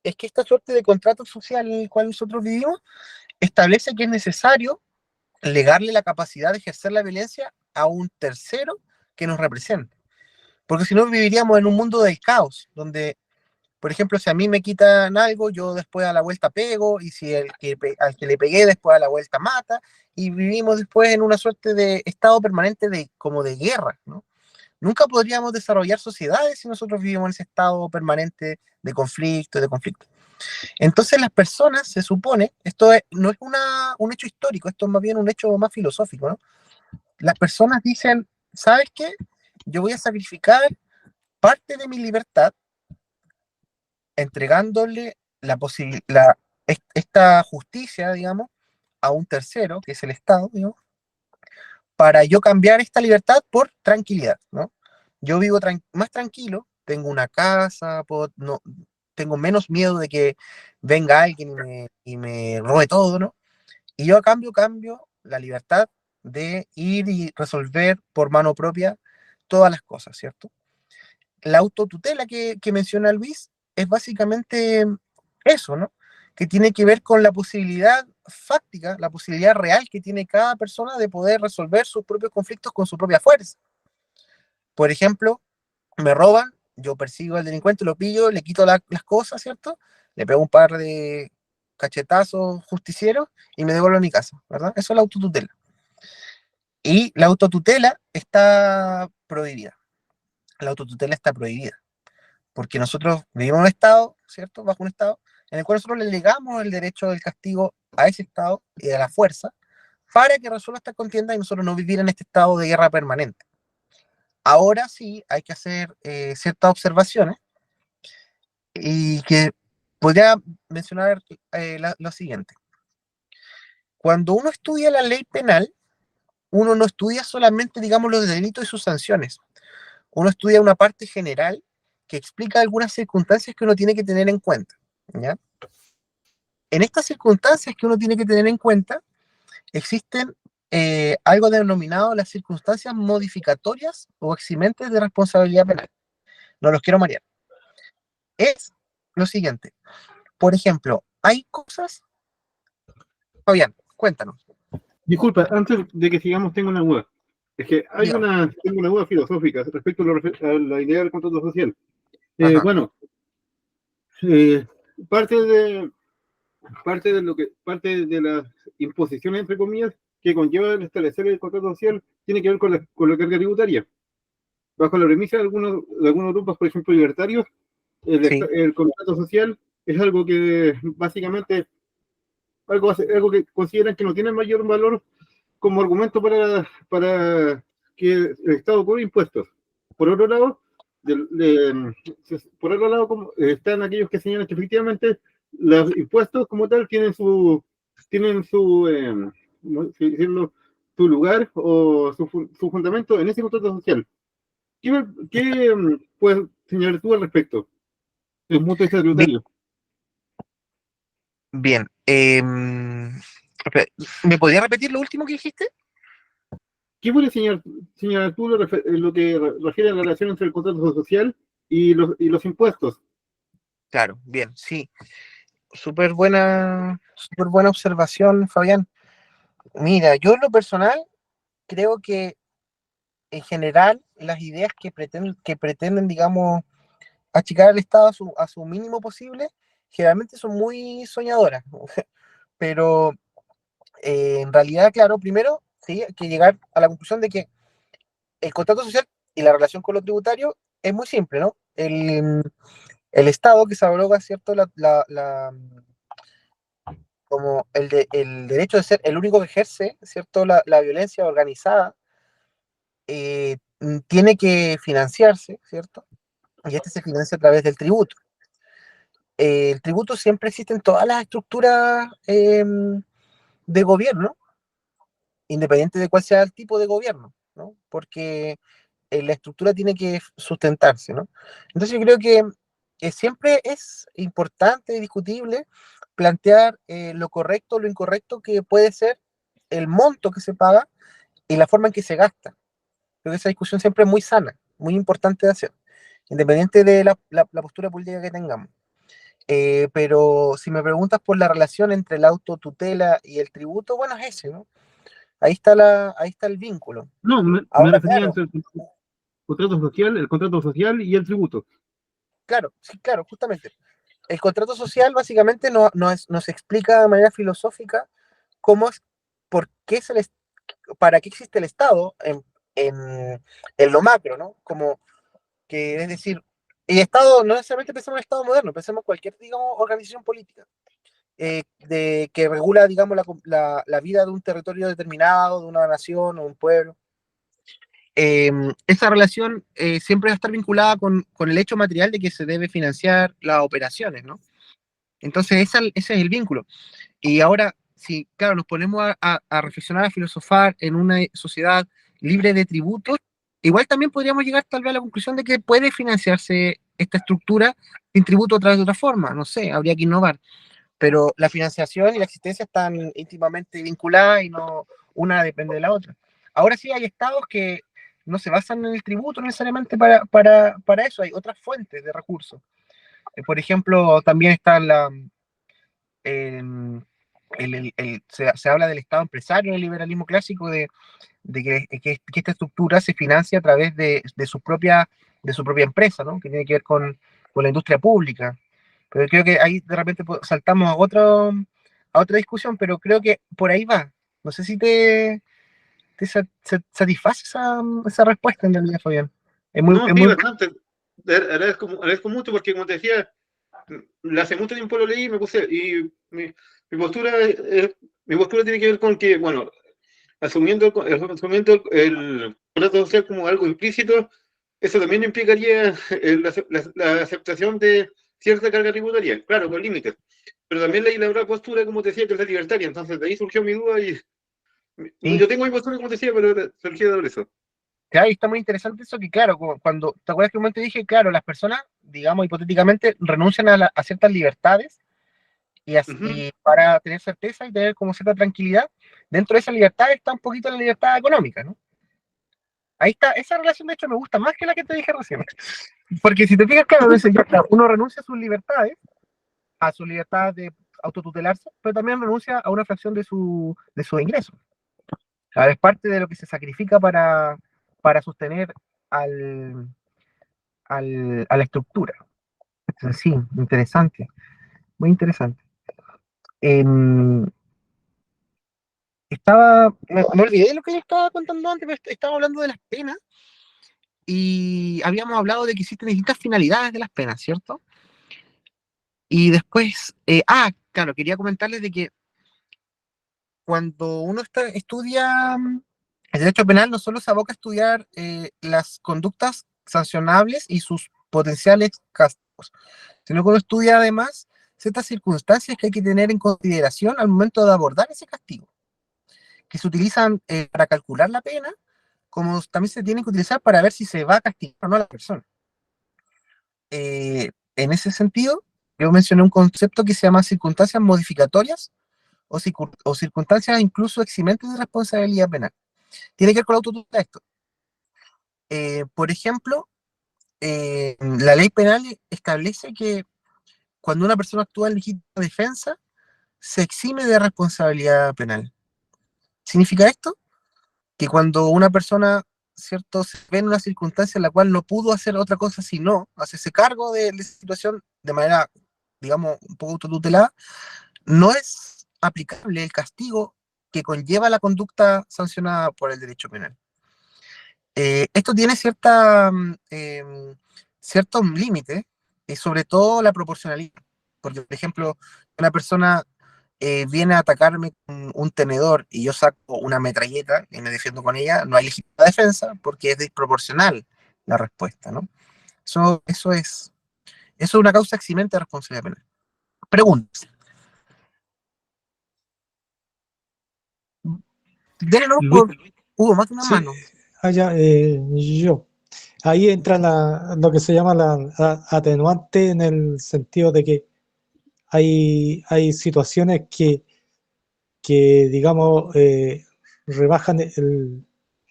es que esta suerte de contrato social en el cual nosotros vivimos establece que es necesario legarle la capacidad de ejercer la violencia a un tercero que nos represente. Porque si no viviríamos en un mundo del caos, donde, por ejemplo, si a mí me quitan algo, yo después a la vuelta pego, y si al que le pegué después a la vuelta mata, y vivimos después en una suerte de estado permanente como de guerra, ¿no? Nunca podríamos desarrollar sociedades si nosotros vivimos en ese estado permanente de conflicto. Entonces las personas, se supone, no es un hecho histórico, esto es más bien un hecho más filosófico, ¿no? Las personas dicen, ¿sabes qué? yo voy a sacrificar parte de mi libertad entregándole esta justicia, digamos, a un tercero, que es el Estado, digamos, para yo cambiar esta libertad por tranquilidad, ¿no? Yo vivo más tranquilo, tengo una casa, no, tengo menos miedo de que venga alguien y me robe todo, ¿no? Y yo a cambio la libertad de ir y resolver por mano propia todas las cosas, ¿cierto? La autotutela que menciona Luis es básicamente eso, ¿no? Que tiene que ver con la posibilidad fáctica, la posibilidad real que tiene cada persona de poder resolver sus propios conflictos con su propia fuerza. Por ejemplo, me roban, yo persigo al delincuente, lo pillo, le quito las cosas, ¿cierto? Le pego un par de cachetazos justicieros y me devuelvo a mi casa, ¿verdad? Eso es la autotutela. Y la autotutela está prohibida. La autotutela está prohibida, porque nosotros vivimos en un Estado, ¿cierto? Bajo un Estado, en el cual nosotros le legamos el derecho del castigo a ese Estado y a la fuerza para que resuelva esta contienda y nosotros no vivir en este estado de guerra permanente. Ahora sí hay que hacer ciertas observaciones y que podría mencionar lo siguiente. Cuando uno estudia la ley penal, uno no estudia solamente, digamos, los delitos y sus sanciones. Uno estudia una parte general que explica algunas circunstancias que uno tiene que tener en cuenta, ¿ya? En estas circunstancias que uno tiene que tener en cuenta, existen algo denominado las circunstancias modificatorias o eximentes de responsabilidad penal. No los quiero marear. Es lo siguiente. Por ejemplo, hay cosas... Fabián, cuéntanos. Disculpa, antes de que sigamos, tengo una duda. Es que Dígame. tengo una duda filosófica respecto a la idea del contrato social. Ajá. Bueno, eh, parte de, parte de las imposiciones, entre comillas, que conlleva el establecer el contrato social, tiene que ver con la carga tributaria. Bajo la premisa de algunos grupos, por ejemplo, libertarios, Sí. el contrato social es algo que básicamente, algo que consideran que no tiene mayor valor como argumento para que el Estado cobre impuestos. Por otro lado, están aquellos que señalan que efectivamente los impuestos como tal tienen ¿cómo decirlo? Su lugar o su fundamento en ese contrato social. ¿Qué puedes señalar tú al respecto? Desde un punto de vista tributario. Bien. Espera, ¿me podrías repetir lo último que dijiste? ¿Qué puedes señalar tú lo que refiere a la relación entre el contrato social y los impuestos? Claro, bien, sí. Súper buena observación, Fabián. Mira, yo en lo personal creo que en general las ideas que pretenden, digamos, achicar al Estado a su mínimo posible, generalmente son muy soñadoras. Pero en realidad, claro, primero sí, hay que llegar a la conclusión de que el contrato social y la relación con lo tributario es muy simple, ¿no? El Estado que se abroga, ¿cierto? Como el derecho de ser el único que ejerce, ¿cierto? La violencia organizada, tiene que financiarse, ¿cierto? Y este se financia a través del tributo. El tributo siempre existe en todas las estructuras de gobierno, independiente de cuál sea el tipo de gobierno, ¿no? Porque la estructura tiene que sustentarse, ¿no? Entonces yo creo que siempre es importante y discutible plantear lo correcto o lo incorrecto que puede ser el monto que se paga y la forma en que se gasta. Creo que esa discusión siempre es muy sana, muy importante de hacer, independiente de la postura política que tengamos. Pero si me preguntas por la relación entre la autotutela y el tributo, bueno, es ese, ¿no? Ahí está el vínculo. No, me Ahora, refería claro, entre el contrato social y el tributo. claro, sí, claro, justamente. El contrato social básicamente nos explica de manera filosófica cómo es, por qué para qué existe el Estado en lo macro, ¿no? Como que, es decir, el Estado, no necesariamente pensemos en el Estado moderno, pensemos en cualquier, digamos, organización política, que regula, digamos, la vida de un territorio determinado, de una nación o un pueblo. esa relación siempre va a estar vinculada con el hecho material de que se debe financiar las operaciones, ¿no? Entonces, ese es el vínculo. Y ahora, si, claro, nos ponemos a reflexionar, a filosofar en una sociedad libre de tributos, igual también podríamos llegar tal vez a la conclusión de que puede financiarse esta estructura sin tributo a través de otra forma, no sé, habría que innovar. Pero la financiación y la existencia están íntimamente vinculadas y no una depende de la otra. Ahora sí hay estados que no se basan en el tributo necesariamente para eso, hay otras fuentes de recursos. Por ejemplo, también está se habla del Estado empresario en el liberalismo clásico, de que esta estructura se financia a través de su propia empresa, ¿no? Que tiene que ver con la industria pública. Pero creo que ahí de repente saltamos a otra discusión, pero creo que por ahí va. No sé si te satisface esa respuesta en realidad, Fabián. No, Es sí, muy bastante. Agradezco mucho porque, como te decía, hace mucho tiempo lo leí y me puse. Y mi postura, mi postura tiene que ver con que, bueno, asumiendo el contrato social como algo implícito, eso también implicaría la aceptación de cierta carga tributaria, claro, con límites. Pero también leí la otra postura, como te decía, que es la libertaria. Entonces, de ahí surgió mi duda y sí. yo tengo mi postura, como te decía, pero surgió de eso. Claro, y está muy interesante eso que, claro, cuando, ¿te acuerdas que un momento dije, claro, las personas, digamos, hipotéticamente, renuncian a ciertas libertades y para tener certeza y tener como cierta tranquilidad, dentro de esa libertad está un poquito la libertad económica, ¿no? Ahí está, esa relación de hecho me gusta más que la que te dije recién. Porque si te fijas, claro, uno renuncia a su libertad de autotutelarse, pero también renuncia a una fracción de su ingreso. A ver, es parte de lo que se sacrifica para sostener al, a la estructura. Sí, interesante, muy interesante. Eh, me olvidé de lo que yo estaba contando antes, pero estaba hablando de las penas y habíamos hablado de que existen distintas finalidades de las penas, ¿cierto? Y después, claro, quería comentarles de que cuando uno estudia el derecho penal, no solo se aboca a estudiar las conductas sancionables y sus potenciales castigos, sino que uno estudia además ciertas circunstancias que hay que tener en consideración al momento de abordar ese castigo, que se utilizan para calcular la pena, como también se tienen que utilizar para ver si se va a castigar o no a la persona. En ese sentido, yo mencioné un concepto que se llama circunstancias modificatorias o circunstancias incluso eximentes de responsabilidad penal. Tiene que ver con la autotutela esto. Por ejemplo, la ley penal establece que cuando una persona actúa en legítima defensa, se exime de responsabilidad penal. ¿Significa esto? Que cuando una persona, ¿cierto?, se ve en una circunstancia en la cual no pudo hacer otra cosa sino hacerse cargo de la situación de manera, digamos, un poco autotutelada, no es aplicable el castigo que conlleva la conducta sancionada por el derecho penal. Esto tiene ciertos límites, sobre todo la proporcionalidad. Porque, por ejemplo, una persona viene a atacarme con un tenedor y yo saco una metralleta y me defiendo con ella, no hay legítima defensa porque es desproporcional la respuesta, ¿no? Eso es una causa eximente de responsabilidad penal. Preguntas. Denle Luis, por Hugo, más de una Sí, mano. allá, yo. Ahí entra lo que se llama la atenuante en el sentido de que hay situaciones digamos, rebajan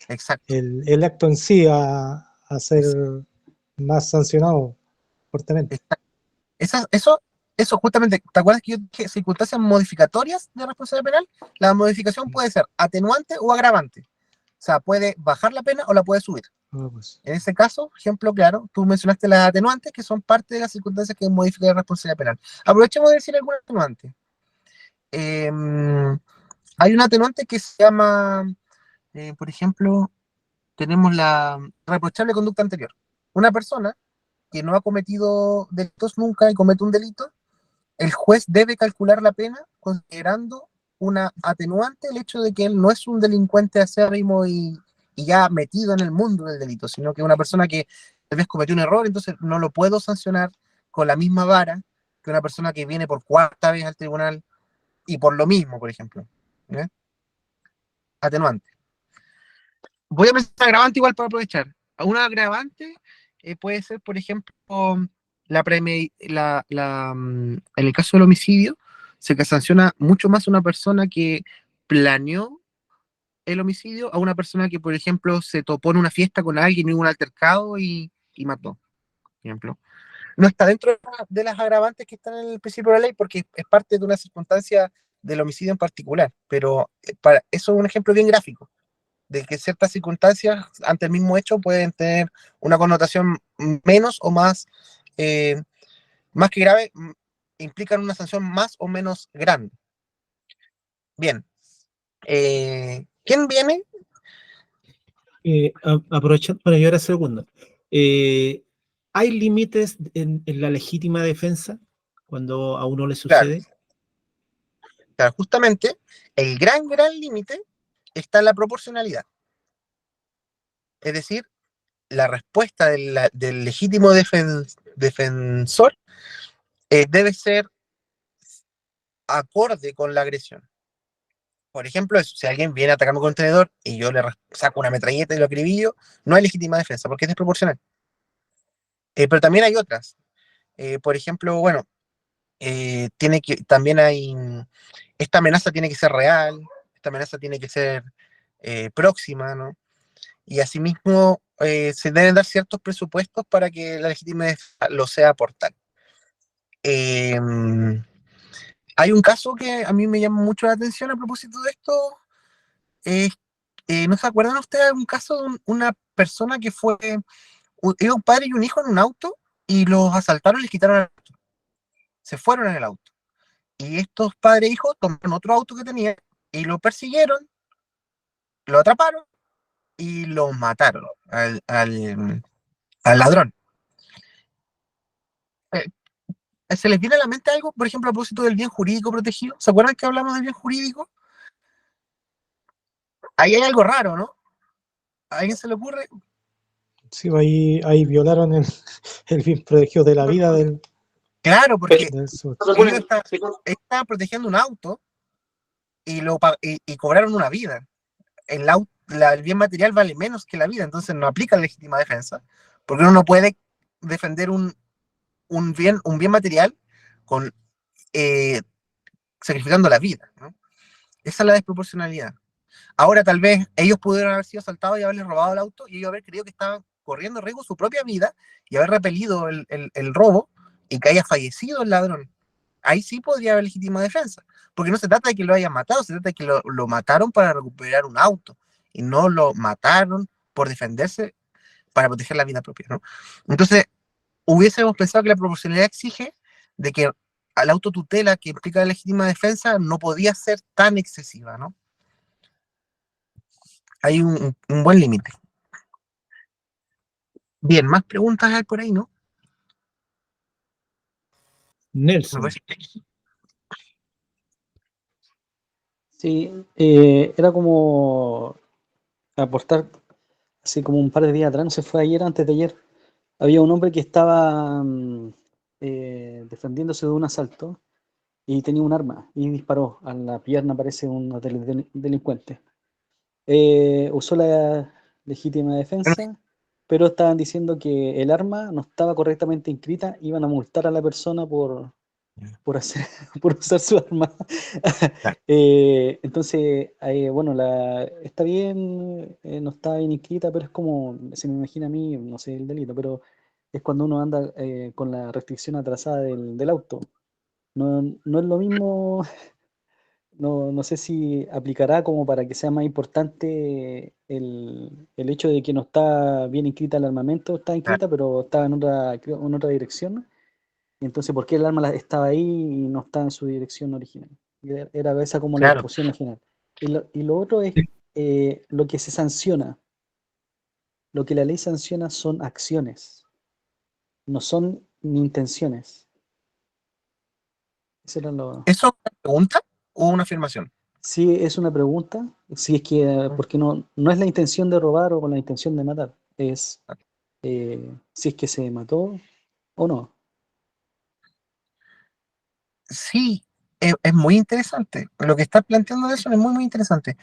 Exacto. el acto en sí a ser más sancionado fuertemente. Eso justamente, ¿te acuerdas que yo dije circunstancias modificatorias de responsabilidad penal? La modificación puede ser atenuante o agravante. O sea, puede bajar la pena o la puede subir. Pues, En ese caso, ejemplo claro, tú mencionaste las atenuantes, que son parte de las circunstancias que modifican la responsabilidad penal. Aprovechemos de decir alguna atenuante. Hay una atenuante que se llama, por ejemplo, tenemos la reprochable conducta anterior. Una persona que no ha cometido delitos nunca y comete un delito, el juez debe calcular la pena considerando una atenuante el hecho de que él no es un delincuente acérrimo y y ya metido en el mundo del delito, sino que una persona que tal vez cometió un error, entonces no lo puedo sancionar con la misma vara que una persona que viene por cuarta vez al tribunal y por lo mismo, por ejemplo. ¿Eh? Atenuante. Voy a pensar agravante igual para aprovechar. Una agravante puede ser, por ejemplo, en el caso del homicidio, se sanciona mucho más una persona que planeó el homicidio a una persona que, por ejemplo, se topó en una fiesta con alguien en un altercado y mató, por ejemplo. No está dentro de las agravantes que están en el principio de la ley porque es parte de una circunstancia del homicidio en particular, pero eso es un ejemplo bien gráfico de que ciertas circunstancias ante el mismo hecho pueden tener una connotación menos o más, más que grave, implican una sanción más o menos grande. Bien. ¿Quién viene? Aprovechando para llegar a segundo. ¿Hay límites en la legítima defensa cuando a uno le sucede? Claro, justamente el gran límite está en la proporcionalidad. Es decir, la respuesta del legítimo defensor debe ser acorde con la agresión. Por ejemplo, si alguien viene a atacarme con un tenedor y yo le saco una metralleta y lo acribillo, no hay legítima defensa porque es desproporcional. Pero también hay otras. Por ejemplo, bueno, también hay, esta amenaza tiene que ser real, esta amenaza tiene que ser próxima, ¿no? Y asimismo se deben dar ciertos presupuestos para que la legítima defensa lo sea por tal. Hay un caso que a mí me llama mucho la atención a propósito de esto. ¿No se acuerdan ustedes de un caso de una persona que iba un padre y un hijo en un auto y los asaltaron y les quitaron el auto? Se fueron en el auto. Y estos padres e hijos tomaron otro auto que tenían y lo persiguieron, lo atraparon y lo mataron al ladrón. ¿Se les viene a la mente algo, por ejemplo, a propósito del bien jurídico protegido? ¿Se acuerdan que hablamos del bien jurídico? Ahí hay algo raro, ¿no? ¿A alguien se le ocurre? Sí, ahí violaron el bien protegido de la vida del. Claro, porque del ellos estaban protegiendo un auto y cobraron una vida. El bien material vale menos que la vida, entonces no aplica la legítima defensa, porque uno no puede defender un bien material con sacrificando la vida, ¿no? Esa es la desproporcionalidad. Ahora tal vez ellos pudieron haber sido asaltados y haberles robado el auto y ellos haber creído que estaban corriendo riesgo su propia vida y haber repelido el robo y que haya fallecido el ladrón. Ahí sí podría haber legítima defensa, porque no se trata de que lo hayan matado, se trata de que lo mataron para recuperar un auto y no lo mataron por defenderse para proteger la vida propia, ¿no? Entonces, hubiésemos pensado que la proporcionalidad exige de que a la autotutela que implica la legítima defensa no podía ser tan excesiva, ¿no? Hay un buen límite. Bien, más preguntas hay por ahí, ¿no? Nelson. Sí, era como aportar, así como un par de días atrás, no sé, fue ayer, antes de ayer, había un hombre que estaba defendiéndose de un asalto y tenía un arma y disparó a la pierna, parece un delincuente. Usó la legítima defensa, pero estaban diciendo que el arma no estaba correctamente inscrita, iban a multar a la persona por usar su arma. Entonces, bueno, está bien, no está bien inscrita, pero es como, se me imagina a mí, no sé el delito, pero es cuando uno anda con la restricción atrasada del auto. No es lo mismo, no sé si aplicará como para que sea más importante el hecho de que no está bien inscrita el armamento, está inscrita, pero estaba en otra dirección, ¿no? Y entonces, ¿por qué el arma estaba ahí y no está en su dirección original? Era esa como la disposición original. Y lo otro es lo que se sanciona. Lo que la ley sanciona son acciones, no son ni intenciones. Eso era lo... ¿Eso es una pregunta o una afirmación? Sí, es una pregunta. Si es que, porque no es la intención de robar o con la intención de matar. Es si es que se mató o no. Sí, es muy interesante. Lo que estás planteando de eso es muy, muy interesante.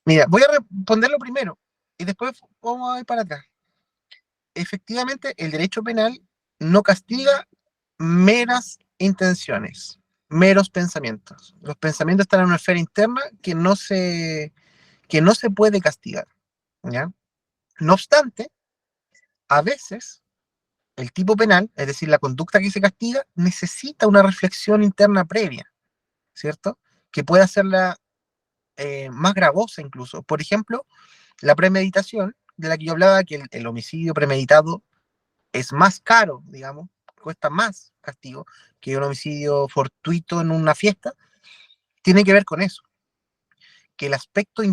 Mira, voy a responderlo primero y después vamos a ir para atrás. Efectivamente, el derecho penal no castiga meras intenciones, meros pensamientos. Los pensamientos están en una esfera interna que no se puede castigar, ¿ya? No obstante, a veces el tipo penal, es decir, la conducta que se castiga, necesita una reflexión interna previa, ¿cierto? Que puede hacerla más gravosa incluso. Por ejemplo, la premeditación, de la que yo hablaba, que el homicidio premeditado es más caro, digamos, cuesta más castigo que un homicidio fortuito en una fiesta, tiene que ver con eso, que el aspecto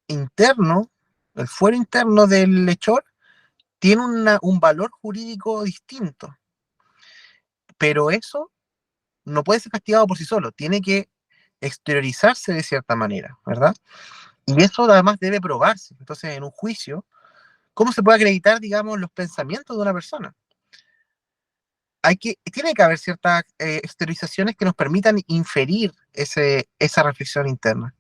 interno, el fuero interno del hechor, tiene un valor jurídico distinto, pero eso no puede ser castigado por sí solo, tiene que exteriorizarse de cierta manera, ¿verdad? Y eso además debe probarse. Entonces, en un juicio, ¿cómo se puede acreditar, digamos, los pensamientos de una persona? Tiene que haber ciertas exteriorizaciones que nos permitan inferir esa reflexión interna,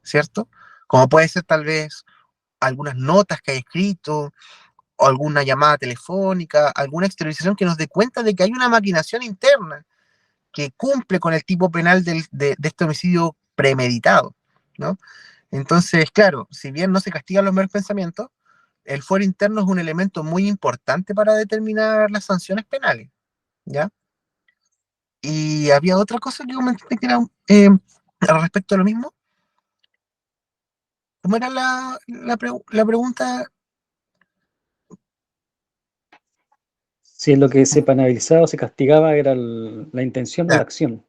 ¿cierto? Como puede ser tal vez algunas notas que hay escrito, o alguna llamada telefónica, alguna exteriorización que nos dé cuenta de que hay una maquinación interna que cumple con el tipo penal de este homicidio premeditado, ¿no? Entonces, claro, si bien no se castigan los meros pensamientos, el fuero interno es un elemento muy importante para determinar las sanciones penales, ¿ya? Y había otra cosa que comentaste que era al respecto de lo mismo. ¿Cómo era la pregunta? Si lo que se penalizaba o se castigaba era la intención o la Claro, acción.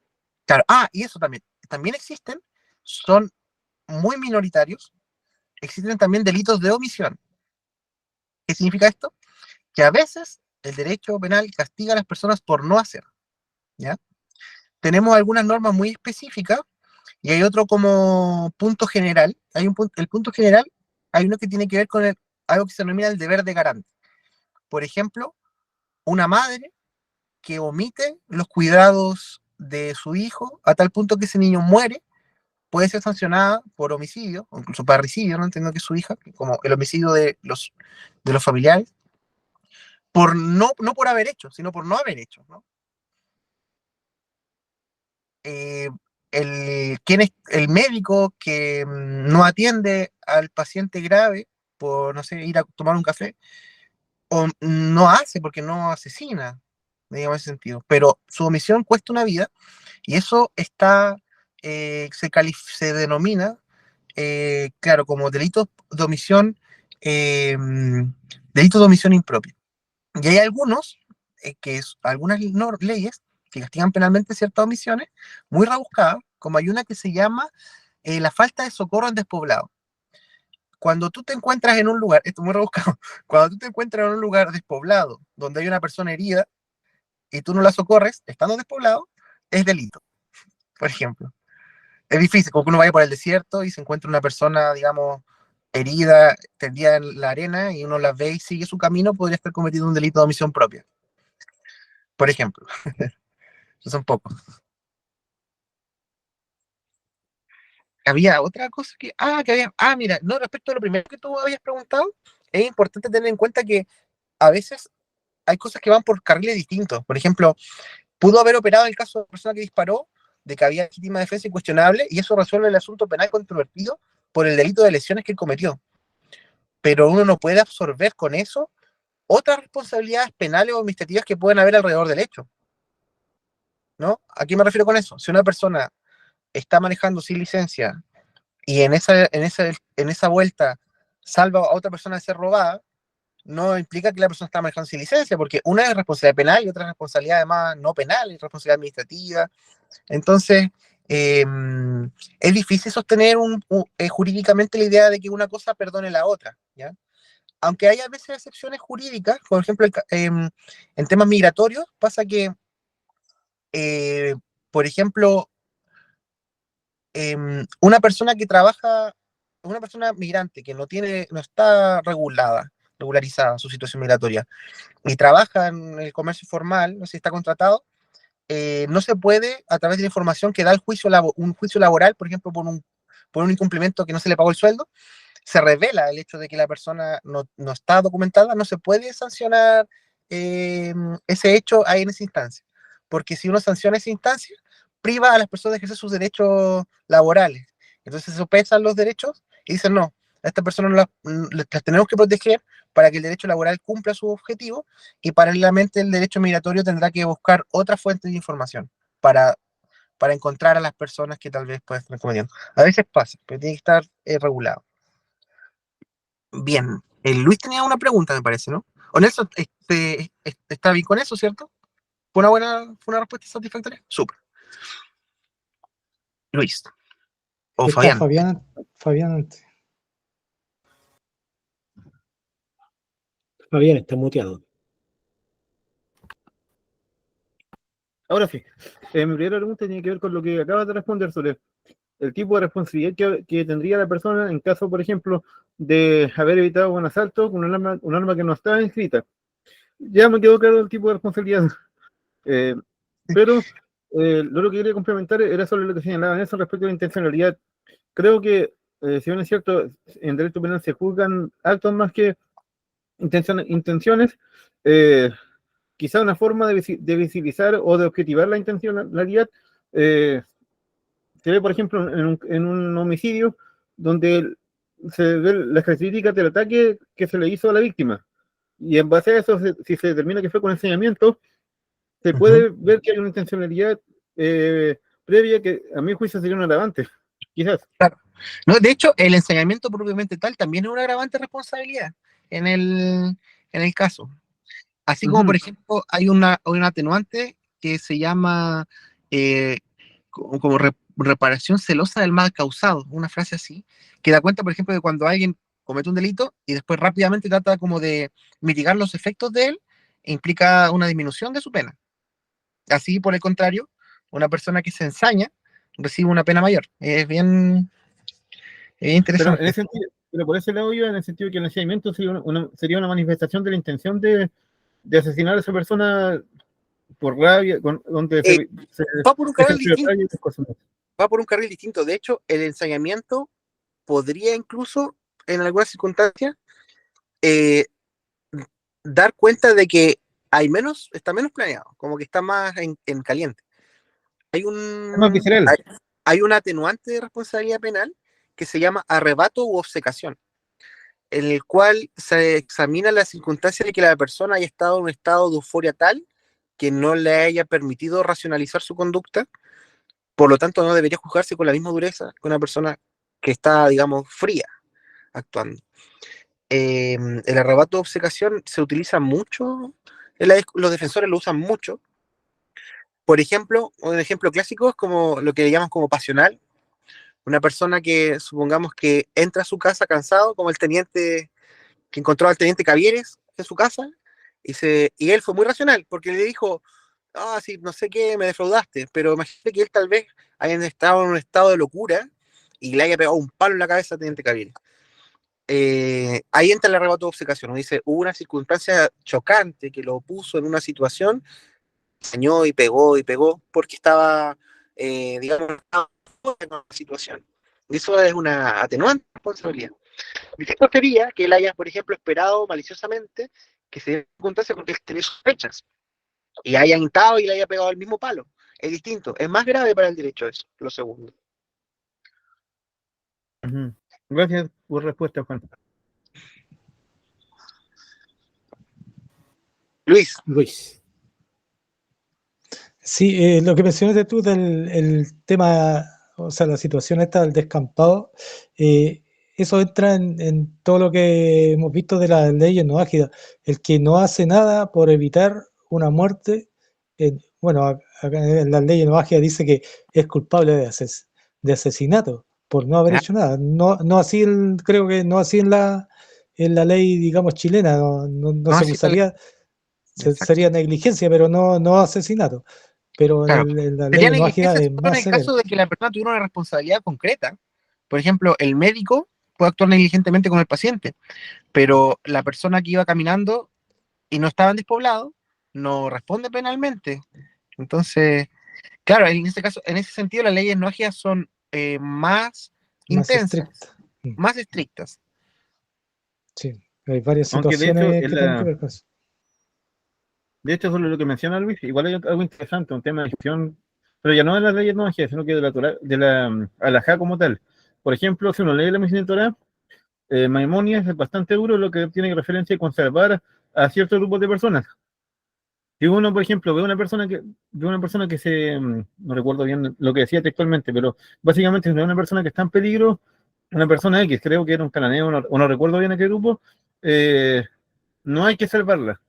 claro. Y eso también. También existen, son muy minoritarios, existen también delitos de omisión. ¿Qué significa esto? Que a veces el derecho penal castiga a las personas por no hacer, ¿ya? Tenemos algunas normas muy específicas y hay otro como punto general. El punto general, hay uno que tiene que ver con algo que se denomina el deber de garante. Por ejemplo, una madre que omite los cuidados de su hijo a tal punto que ese niño muere, puede ser sancionada por homicidio, o incluso parricidio, no entiendo que es su hija, como el homicidio de los familiares, no por haber hecho, sino por no haber hecho, ¿no? Eh, ¿Quién es el médico que no atiende al paciente grave por, no sé, ir a tomar un café? O no hace porque no asesina, digamos en ese sentido, pero su omisión cuesta una vida y eso se denomina, claro, como delitos de omisión impropia. Y hay algunas leyes que castigan penalmente ciertas omisiones muy rebuscadas, como hay una que se llama la falta de socorro en despoblado. Cuando tú te encuentras en un lugar, esto es muy rebuscado, cuando tú te encuentras en un lugar despoblado, donde hay una persona herida, y tú no la socorres, estando despoblado, es delito, por ejemplo. Es difícil, como que uno vaya por el desierto y se encuentra una persona, digamos, herida, tendida en la arena, y uno la ve y sigue su camino, podría estar cometiendo un delito de omisión propia, por ejemplo. Eso son pocos. Había otra cosa mira, no, respecto a lo primero que tú habías preguntado, es importante tener en cuenta que a veces hay cosas que van por carriles distintos. Por ejemplo, pudo haber operado en el caso de la persona que disparó, de que había legítima defensa incuestionable, y eso resuelve el asunto penal controvertido por el delito de lesiones que él cometió. Pero uno no puede absorber con eso otras responsabilidades penales o administrativas que pueden haber alrededor del hecho, ¿no? ¿A qué me refiero con eso? Si una persona está manejando sin licencia y en esa vuelta salva a otra persona de ser robada, no implica que la persona está manejando sin licencia, porque una es responsabilidad penal y otra es responsabilidad además no penal, es responsabilidad administrativa. Entonces, es difícil sostener jurídicamente la idea de que una cosa perdone la otra, ¿ya? Aunque hay a veces excepciones jurídicas, por ejemplo, en temas migratorios, pasa que, eh, por ejemplo, una persona que trabaja, una persona migrante que no está regularizada su situación migratoria y trabaja en el comercio formal, no sé si está contratado, no se puede, a través de la información que da un juicio laboral, por ejemplo, por un incumplimiento que no se le pagó el sueldo, se revela el hecho de que la persona no está documentada, no se puede sancionar ese hecho ahí en esa instancia. Porque si uno sanciona esa instancia, priva a las personas de ejercer sus derechos laborales. Entonces se sopesan los derechos y dicen, no, a esta persona las tenemos que proteger para que el derecho laboral cumpla su objetivo, y paralelamente el derecho migratorio tendrá que buscar otra fuente de información para encontrar a las personas que tal vez puedan estar cometiendo. A veces pasa, pero tiene que estar regulado. Bien, Luis tenía una pregunta, me parece, ¿no? O Nelson, ¿está bien con eso, cierto? ¿Fue una respuesta satisfactoria? Súper. Luis. O Está Fabián. Fabián antes. Fabián está muteado. Ahora sí, mi primera pregunta tiene que ver con lo que acabas de responder sobre el tipo de responsabilidad que tendría la persona en caso, por ejemplo, de haber evitado un asalto con un arma que no estaba inscrita. Ya me quedó claro el tipo de responsabilidad. Pero lo que quería complementar era sobre lo que señalaba Nelson respecto a la intencionalidad. Creo que, si bien es cierto, en derecho penal se juzgan actos más que intenciones, quizá una forma de visibilizar o de objetivar la intencionalidad se ve, por ejemplo, en un homicidio donde se ven las características del ataque que se le hizo a la víctima. Y en base a eso, si se determina que fue con ensañamiento, se puede ver que hay una intencionalidad previa que a mi juicio sería un agravante, quizás. Claro. No, de hecho, el ensañamiento propiamente tal también es una agravante responsabilidad en el caso. Así como, por ejemplo, hay un atenuante que se llama como reparación celosa del mal causado, una frase así, que da cuenta, por ejemplo, de cuando alguien comete un delito y después rápidamente trata como de mitigar los efectos de él, e implica una disminución de su pena. Así, por el contrario, una persona que se ensaña recibe una pena mayor. Es bien interesante. Pero, pero por ese lado yo, en el sentido de que el ensañamiento sería una manifestación de la intención de asesinar a esa persona por rabia, donde va por un carril distinto. cosas más. Va por un carril distinto. De hecho, el ensañamiento podría incluso, en algunas circunstancias, dar cuenta de que está menos planeado, como que está más en caliente. Hay un atenuante de responsabilidad penal que se llama arrebato u obcecación, en el cual se examina la circunstancia de que la persona haya estado en un estado de euforia tal que no le haya permitido racionalizar su conducta. Por lo tanto, no debería juzgarse con la misma dureza que una persona que está, digamos, fría actuando. El arrebato de obcecación se utiliza mucho, los defensores lo usan mucho. Por ejemplo, un ejemplo clásico es como lo que llaman como pasional. Una persona que, supongamos que entra a su casa cansado, como el teniente que encontró al teniente Cavieres en su casa, y él fue muy racional, porque le dijo, sí, no sé qué, me defraudaste, pero imagínate que él tal vez haya estado en un estado de locura y le haya pegado un palo en la cabeza al teniente Cavieres. Ahí entra el arrebato de obcecación. Dice, hubo una circunstancia chocante que lo puso en una situación, ensañó y pegó, porque estaba, digamos, en una situación. Y eso es una atenuante responsabilidad. Distinto sería que él haya, por ejemplo, esperado maliciosamente que se dé circunstancia porque él tenía sospechas y haya intentado y le haya pegado el mismo palo. Es distinto, es más grave para el derecho eso, lo segundo. Gracias por respuesta, Juan. Luis. Sí, lo que mencionaste tú del tema, o sea, la situación esta del descampado, eso entra en todo lo que hemos visto de las leyes no ágidas. El que no hace nada por evitar una muerte, bueno, acá en las leyes no ágidas dice que es culpable de asesinato por no haber hecho nada. No así, creo que no así en la ley, digamos, chilena, no se acusaría, sería negligencia, pero no asesinato. pero Claro. en las Sería leyes no ágidas negligencia es solo en más el severo. caso de que la persona tuviera una responsabilidad concreta. Por ejemplo, el médico puede actuar negligentemente con el paciente, pero la persona que iba caminando y no estaba en despoblado no responde penalmente. Entonces, claro, en ese caso, en ese sentido, las leyes no ágidas son más Más intensas, estricta. Mm, más estrictas. sí, hay varias Aunque de hecho, situaciones que tienen que ver con eso. de hecho, sobre lo que menciona Luis, igual hay algo interesante, un tema de gestión, pero ya no de las leyes no ágiles, sino que de la alajá como tal. Por ejemplo, si uno lee la Mishneh Torah, Maimónides es bastante duro en lo que tiene referencia a conservar a ciertos grupos de personas. Si uno, por ejemplo, ve una persona que no recuerdo bien lo que decía textualmente, pero básicamente si ve una persona que está en peligro, una persona X, creo que era un cananeo, o no recuerdo bien a qué grupo, eh, no hay que salvarla,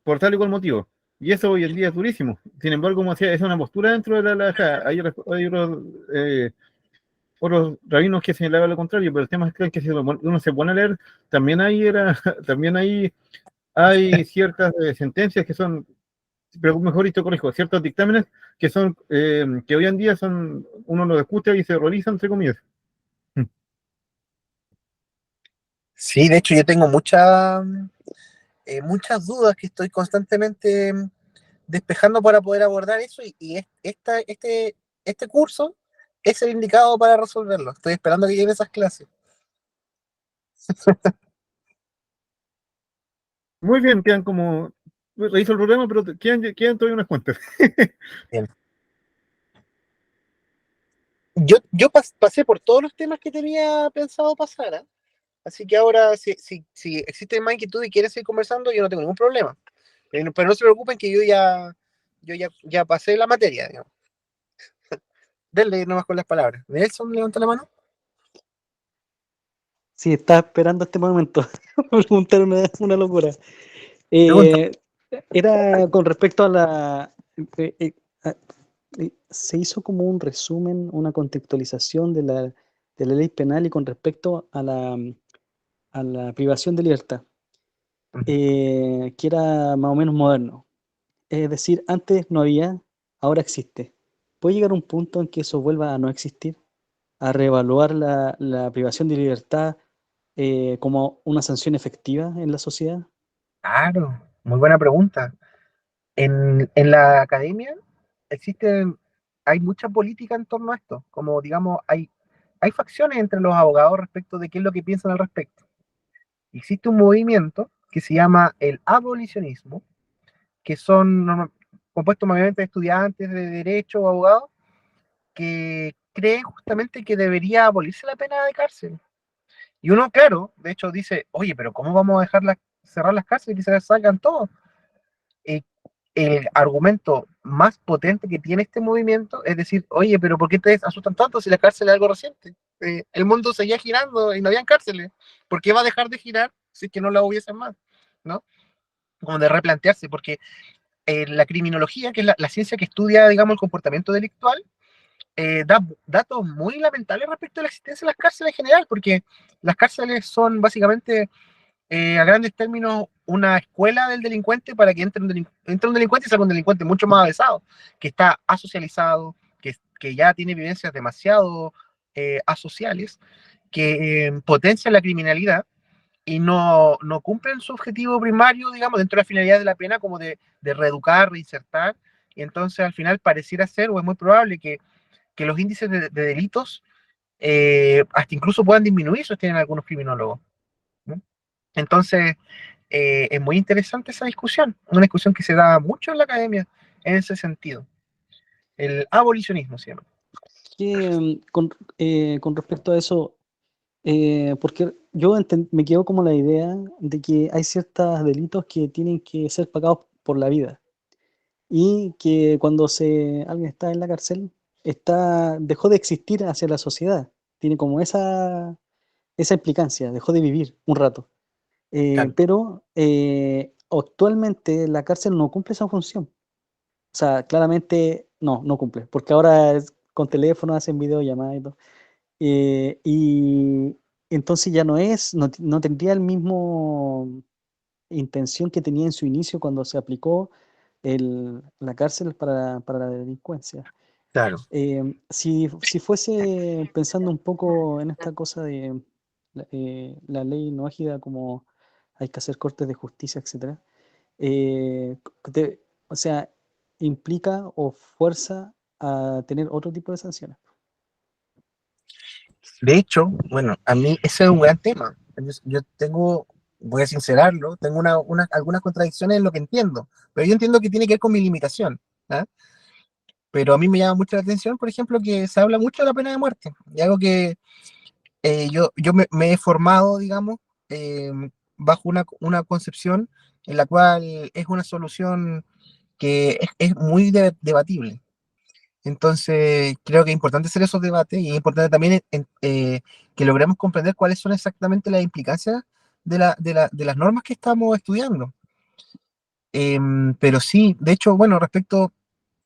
por tal y cual motivo. Y eso hoy en día es durísimo. Sin embargo, como decía, es una postura dentro de la alajá. Hay otros rabinos que señalaban lo contrario, pero el tema es que si uno se pone a leer, también también hay ciertas sentencias que son, pero mejor dicho, corrijo, ciertos dictámenes que hoy en día uno los escucha y se realiza, entre comillas. Sí, de hecho, yo tengo muchas dudas que estoy constantemente despejando para poder abordar eso y este curso es el indicado para resolverlo. Estoy esperando que lleguen esas clases. Muy bien, quedan como, reviso el programa, pero quedan todavía unas cuantas. Bien. Yo pasé por todos los temas que tenía pensado pasar, ¿eh? Así que ahora, si existe más inquietud y quieren seguir conversando, yo no tengo ningún problema. Pero no se preocupen que yo ya pasé la materia, digamos. Denle nomás con las palabras. Nelson, levanta la mano. Sí, estaba esperando este momento para preguntar una locura. Pregunta. Eh, Era con respecto a eh, eh, a- se hizo como un resumen, una contextualización de la ley penal y con respecto a la privación de libertad, que era más o menos moderno. Es decir, antes no había, ahora existe. ¿Puede llegar un punto en que eso vuelva a no existir? A reevaluar la privación de libertad como una sanción efectiva en la sociedad. Claro, muy buena pregunta. En la academia hay mucha política en torno a esto. Como digamos, hay facciones entre los abogados respecto de qué es lo que piensan al respecto. Existe un movimiento que se llama el abolicionismo, que son compuestos mayormente de estudiantes de derecho o abogados que creen justamente que debería abolirse la pena de cárcel. Y uno, claro, de hecho dice, oye, pero ¿cómo vamos a cerrar las cárceles y que se salgan todos? Eh, el argumento más potente que tiene este movimiento es decir, oye, pero ¿por qué te asustan tanto si la cárcel es algo reciente? El mundo seguía girando y no habían cárceles. ¿Por qué va a dejar de girar si es que no la hubiesen más? ¿No? Como de replantearse, porque la criminología, que es la ciencia que estudia, digamos, el comportamiento delictual, da datos muy lamentables respecto a la existencia de las cárceles en general, porque las cárceles son básicamente, a grandes términos, una escuela del delincuente para que entre un delincuente y salga un delincuente mucho más avanzado, que está asocializado, que ya tiene vivencias demasiado asociales, que potencian la criminalidad y no cumplen su objetivo primario, digamos, dentro de la finalidad de la pena, como de reeducar, reinsertar, y entonces al final pareciera ser, o es muy probable que los índices de delitos hasta incluso puedan disminuir, sostienen algunos criminólogos, ¿no? Entonces, es muy interesante esa discusión, una discusión que se da mucho en la academia en ese sentido. El abolicionismo se llama. Con respecto a eso, porque yo me quedo como la idea de que hay ciertos delitos que tienen que ser pagados por la vida y que cuando alguien está en la cárcel, dejó de existir hacia la sociedad. Tiene como esa implicancia, dejó de vivir un rato. Claro. Pero actualmente la cárcel no cumple esa función. O sea, claramente no cumple, porque ahora con teléfono hacen videollamadas y todo. Y entonces ya no tendría el mismo intención que tenía en su inicio cuando se aplicó la cárcel para la delincuencia. Claro. Si fuese pensando un poco en esta cosa de la ley no ágida, como hay que hacer cortes de justicia, etcétera, eh, o sea, implica o fuerza a tener otro tipo de sanciones. De hecho, bueno, a mí ese es un gran tema. Yo tengo, voy a sincerarlo, tengo algunas contradicciones en lo que entiendo, pero yo entiendo que tiene que ver con mi limitación. ¿Ah? Pero a mí me llama mucho la atención, por ejemplo, que se habla mucho de la pena de muerte. Y algo que yo me he formado, digamos, eh, bajo una concepción en la cual es una solución que es muy debatible. Entonces, creo que es importante hacer esos debates y es importante también que logremos comprender cuáles son exactamente las implicancias de las normas que estamos estudiando. Pero sí, de hecho, bueno, respecto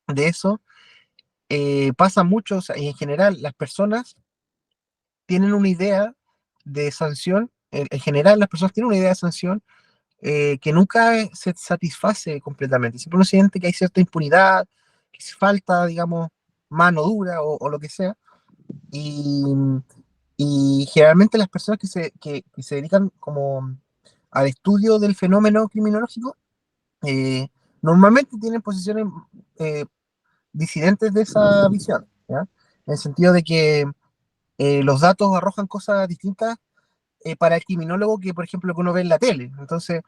de eso, pasa mucho, o sea, y en general, las personas tienen una idea de sanción, en general, las personas tienen una idea de sanción que nunca se satisface completamente. Siempre uno siente que hay cierta impunidad, que falta, digamos, mano dura o lo que sea. Y, y generalmente las personas que se dedican como al estudio del fenómeno criminológico, eh, normalmente tienen posiciones eh, disidentes de esa visión, ¿ya? En el sentido de que los datos arrojan cosas distintas para el criminólogo que, por ejemplo, lo que uno ve en la tele. Entonces,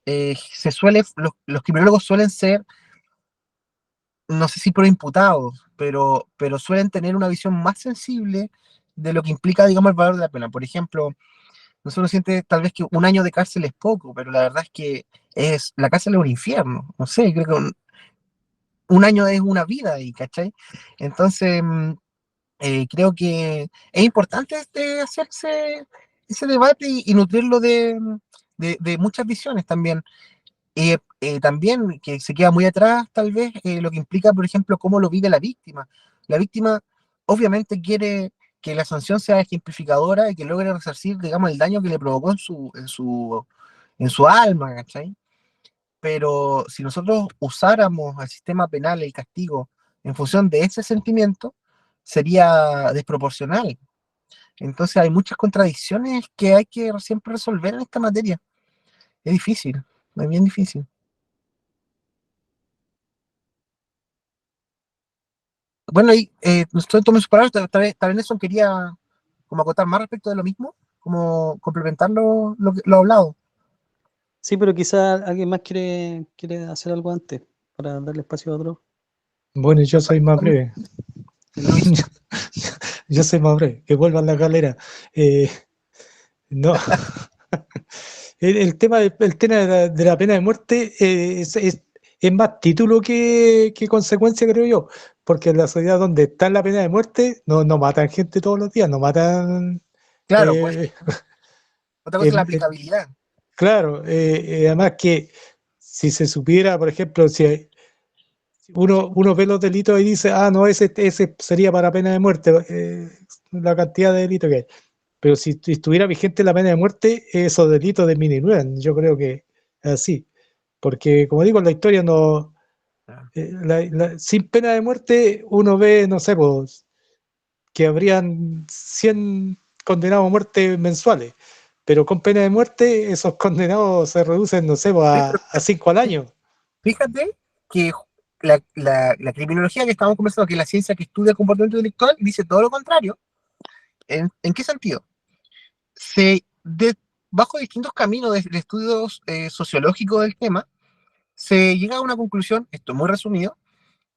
los criminólogos suelen ser, no sé si pro imputados, pero suelen tener una visión más sensible de lo que implica, digamos, el valor de la pena. Por ejemplo, nosotros siente tal vez que un año de cárcel es poco, pero la verdad es que la cárcel es un infierno. No sé, creo que un año es una vida ahí, ¿cachai? Entonces, creo que es importante hacerse ese debate y nutrirlo de muchas visiones también. También que se queda muy atrás, tal vez, lo que implica, por ejemplo, cómo lo vive la víctima. La víctima obviamente quiere que la sanción sea ejemplificadora y que logre resarcir, digamos, el daño que le provocó en su alma, ¿cachai? Pero si nosotros usáramos el sistema penal, el castigo, en función de ese sentimiento, sería desproporcional. Entonces hay muchas contradicciones que hay que siempre resolver en esta materia. Es difícil, es bien difícil. Bueno, y nosotros tomamos sus palabras, tal vez Nelson quería como acotar más respecto de lo mismo, como complementar lo hablado. Sí, pero quizá alguien más quiere hacer algo antes para darle espacio a otro. Bueno, yo soy más breve. Luis. Yo soy más breve, que vuelvan la galera. No. El tema de la pena de muerte es más título que consecuencia, creo yo, porque en la sociedad donde está la pena de muerte no matan gente todos los días, no matan... Claro, pues, otra cosa es la em- aplicabilidad. claro, además que si se supiera, por ejemplo, si uno ve los delitos y dice, ah, no, ese sería para pena de muerte, la cantidad de delitos que hay. Pero si estuviera vigente la pena de muerte, esos delitos disminuirían. Yo creo que así. Porque, como digo, en la historia no. Sin pena de muerte, uno ve, no sé, pues, que habrían 100 condenados a muerte mensuales. Pero con pena de muerte, esos condenados se reducen, no sé, pues, a 5 al año. Fíjate que la criminología que estamos conversando, que es la ciencia que estudia el comportamiento intelectual, dice todo lo contrario. ¿En qué sentido? Bajo distintos caminos de estudios sociológicos del tema, se llega a una conclusión, esto muy resumido,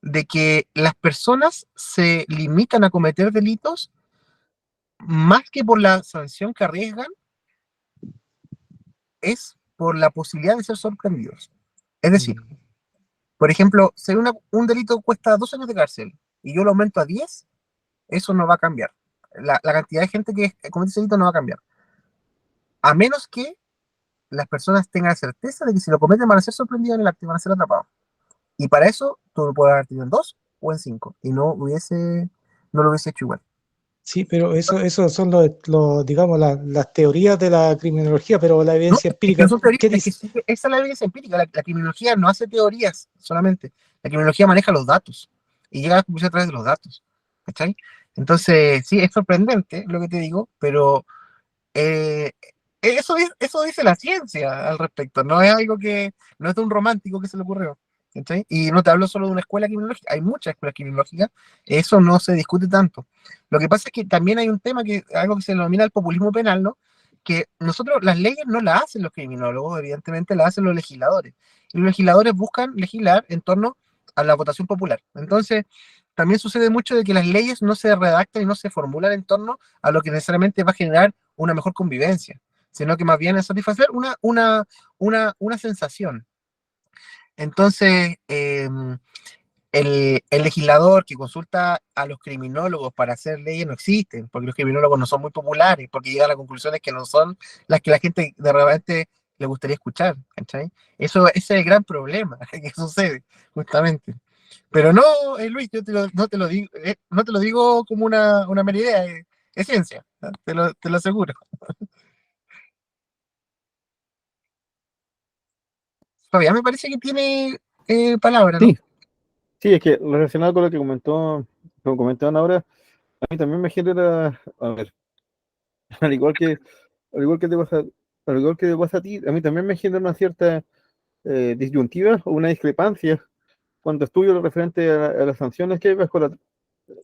de que las personas se limitan a cometer delitos más que por la sanción que arriesgan, es por la posibilidad de ser sorprendidos. Es decir, por ejemplo, si un delito cuesta 2 años de cárcel y yo lo aumento a 10, eso no va a cambiar. La cantidad de gente que comete ese delito no va a cambiar. A menos que las personas tengan la certeza de que si lo cometen van a ser sorprendidos en el acto y van a ser atrapados. Y para eso tú lo puedes haber tenido en 2 o en 5 y no lo hubiese hecho igual. Sí, pero eso son digamos, las teorías de la criminología, pero la No, evidencia es que empírica, no son teorías, ¿qué es que dice? sí, esa es la evidencia empírica. La criminología no hace teorías solamente. La criminología maneja los datos y llega a la conclusión a través de los datos. ¿Cachai? Entonces, sí, es sorprendente lo que te digo, pero eh, eso dice la ciencia al respecto. No es algo que, no es de un romántico que se le ocurrió. ¿Cachai? Y no te hablo solo de una escuela criminológica, hay muchas escuelas criminológicas, eso no se discute tanto. Lo que pasa es que también hay un tema que, algo que se denomina el populismo penal, ¿no? Que nosotros, las leyes no las hacen los criminólogos, evidentemente las hacen los legisladores. Y los legisladores buscan legislar en torno a la votación popular. Entonces, también sucede mucho de que las leyes no se redactan y no se formulan en torno a lo que necesariamente va a generar una mejor convivencia, sino que más bien es satisfacer una sensación. Entonces, el legislador que consulta a los criminólogos para hacer leyes no existen, porque los criminólogos no son muy populares, porque llegan a conclusiones que no son las que la gente de repente le gustaría escuchar, ¿cachai? Ese es el gran problema que sucede, justamente. Pero no, Luis, no te lo digo, no te lo digo como una mera idea, es ciencia, ¿no? Te lo aseguro. Todavía me parece que tiene palabra, ¿no? Sí, sí, es que relacionado con lo que como comentaban ahora, a mí también me genera, a ver, al igual que, al igual que te pasa, al igual que te pasa a ti, a mí también me genera una cierta disyuntiva o una discrepancia cuando estudio lo referente a las sanciones que hay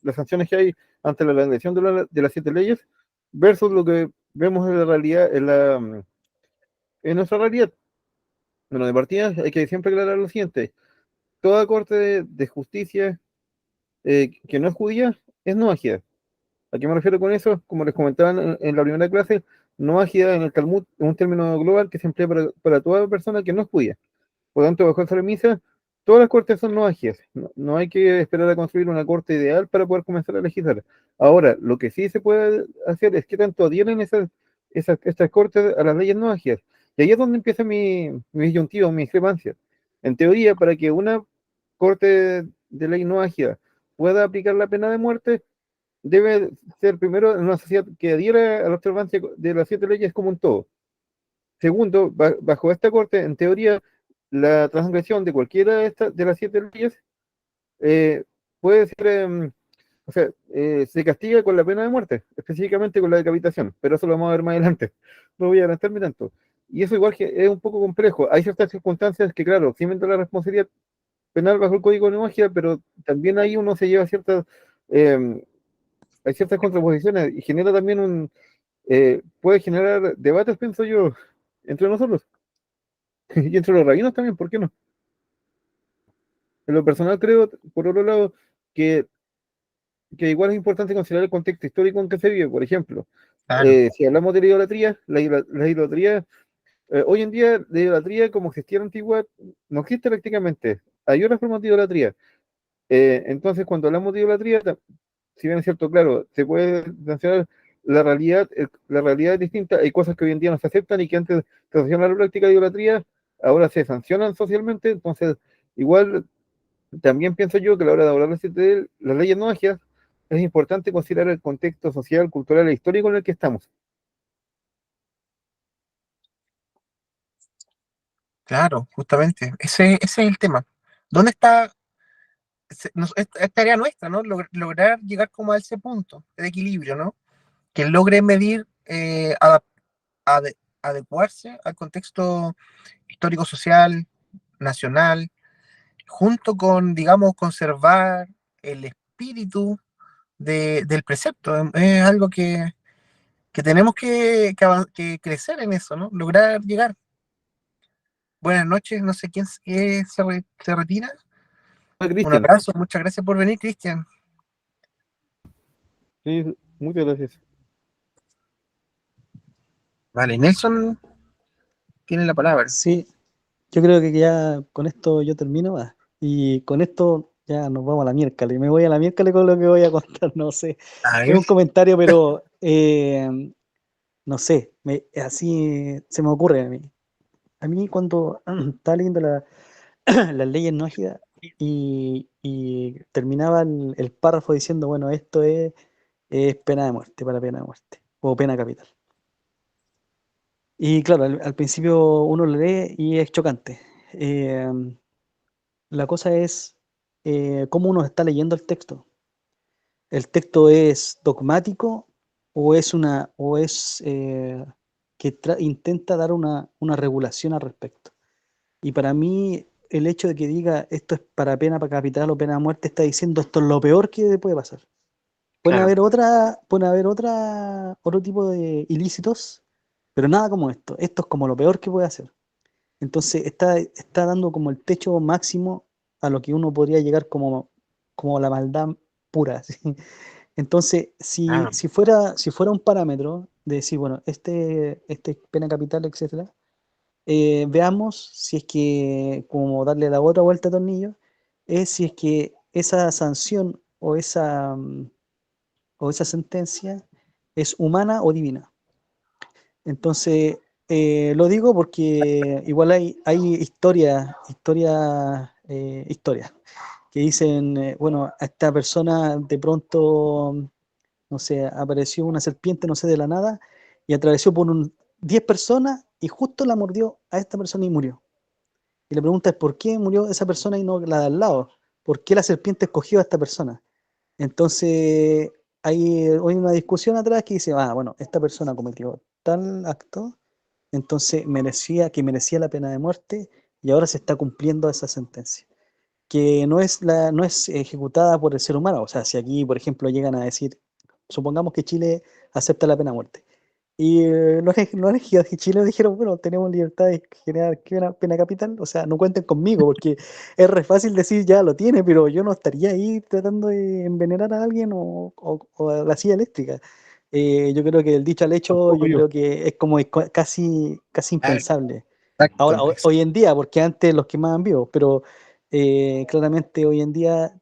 las sanciones que hay ante la transgresión de las 7 leyes versus lo que vemos en la realidad, en nuestra realidad. Bueno, de partida hay que siempre aclarar lo siguiente: toda corte de justicia que no es judía es no ágida. ¿A qué me refiero con eso? Como les comentaba en la primera clase, no ágida en el Talmud es un término global que se emplea para toda persona que no es judía. Por lo tanto, bajo esa premisa, todas las cortes son no ágiles. No hay que esperar a construir una corte ideal para poder comenzar a legislar. Ahora, lo que sí se puede hacer es que tanto adhieren estas cortes a las leyes no ágiles. Y ahí es donde empieza mi disyuntiva, mi discrepancia. En teoría, para que una corte de ley no ágida pueda aplicar la pena de muerte, debe ser primero en una sociedad que adhiera a la observancia de las 7 leyes como un todo. Segundo, bajo esta corte, en teoría, la transgresión de cualquiera de las 7 leyes eh, puede ser, o sea, se castiga con la pena de muerte, específicamente con la decapitación, pero eso lo vamos a ver más adelante. No voy a adelantarme tanto. Y eso igual que es un poco complejo. Hay ciertas circunstancias que, claro, sí entra la responsabilidad penal bajo el Código de Magia, pero también ahí uno se lleva eh, hay ciertas contraposiciones y genera también puede generar debates, pienso yo, entre nosotros y entre los rabinos también, ¿por qué no? En lo personal creo, por otro lado, que, que igual es importante considerar el contexto histórico en que se vive. Por ejemplo, Claro, si hablamos de la idolatría, la idolatría, hoy en día la idolatría como existía en la antigüedad no existe prácticamente. Hay otras formas de idolatría. Entonces, cuando hablamos de idolatría, si bien es cierto, claro, se puede mencionar la realidad es distinta, hay cosas que hoy en día no se aceptan y que antes se asociaban a la práctica de idolatría, ahora se sancionan socialmente, entonces igual también pienso yo que a la hora de hablar de las leyes no magias, es importante considerar el contexto social, cultural e histórico en el que estamos. claro, justamente. Ese es el tema. ¿Dónde está esta tarea nuestra, ¿no? Lograr llegar como a ese punto de equilibrio, ¿no? Que logre medir, adecuarse al contexto histórico-social, nacional, junto con, digamos, conservar el espíritu del precepto. Es algo que tenemos que crecer en eso, ¿no? Lograr llegar. Buenas noches, no sé quién se retira. Ah, Un Cristian, abrazo, muchas gracias por venir, Cristian. sí, muchas gracias. Vale, Nelson tiene la palabra. Sí, yo creo que ya con esto yo termino, y con esto ya nos vamos a la miércoles. Me voy a la miércoles con lo que voy a contar, no sé. A Es ver, un comentario, pero no sé, así se me ocurre a mí. A mí cuando estaba leyendo las leyes nógidas y terminaba el párrafo diciendo, bueno, esto es es pena de muerte, para pena de muerte, o pena capital. Y claro, al principio uno lo lee y es chocante. Eh, la cosa es cómo uno está leyendo el texto. ¿El texto es dogmático o es que intenta dar una regulación al respecto? Y para mí, el hecho de que diga esto es para pena para capital o pena de muerte, está diciendo esto es lo peor que puede pasar. Claro. Pueden haber otro tipo de ilícitos, pero nada como esto. Esto es como lo peor que puede hacer. Entonces está dando como el techo máximo a lo que uno podría llegar como la maldad pura. ¿Sí? Entonces, Claro. si fuera un parámetro de decir, bueno, este es pena capital, etcétera, veamos si es que, como darle la otra vuelta al tornillo, es si es que esa sanción o esa sentencia es humana o divina. Entonces, lo digo porque igual hay historias que dicen, bueno, a esta persona de pronto, no sé, apareció una serpiente, no sé, de la nada, y atravesó por 10 personas y justo la mordió a esta persona y murió. Y la pregunta es, ¿por qué murió esa persona y no la de al lado? ¿Por qué la serpiente escogió a esta persona? Entonces, hay una discusión atrás que dice, bueno, esta persona cometió tal acto, entonces merecía la pena de muerte y ahora se está cumpliendo esa sentencia, que no es ejecutada por el ser humano. O sea, si aquí, por ejemplo, llegan a decir, supongamos que Chile acepta la pena de muerte, y los elegidos de Chile dijeron, bueno, tenemos libertad de generar pena capital, o sea, no cuenten conmigo, porque es re fácil decir, ya lo tiene, pero yo no estaría ahí tratando de envenenar a alguien o a la silla eléctrica. Yo creo que el dicho al hecho, Tampoco yo yo. creo que es como casi impensable. Ahora, Exacto. hoy en día, porque antes los quemaban vivos, pero claramente hoy en día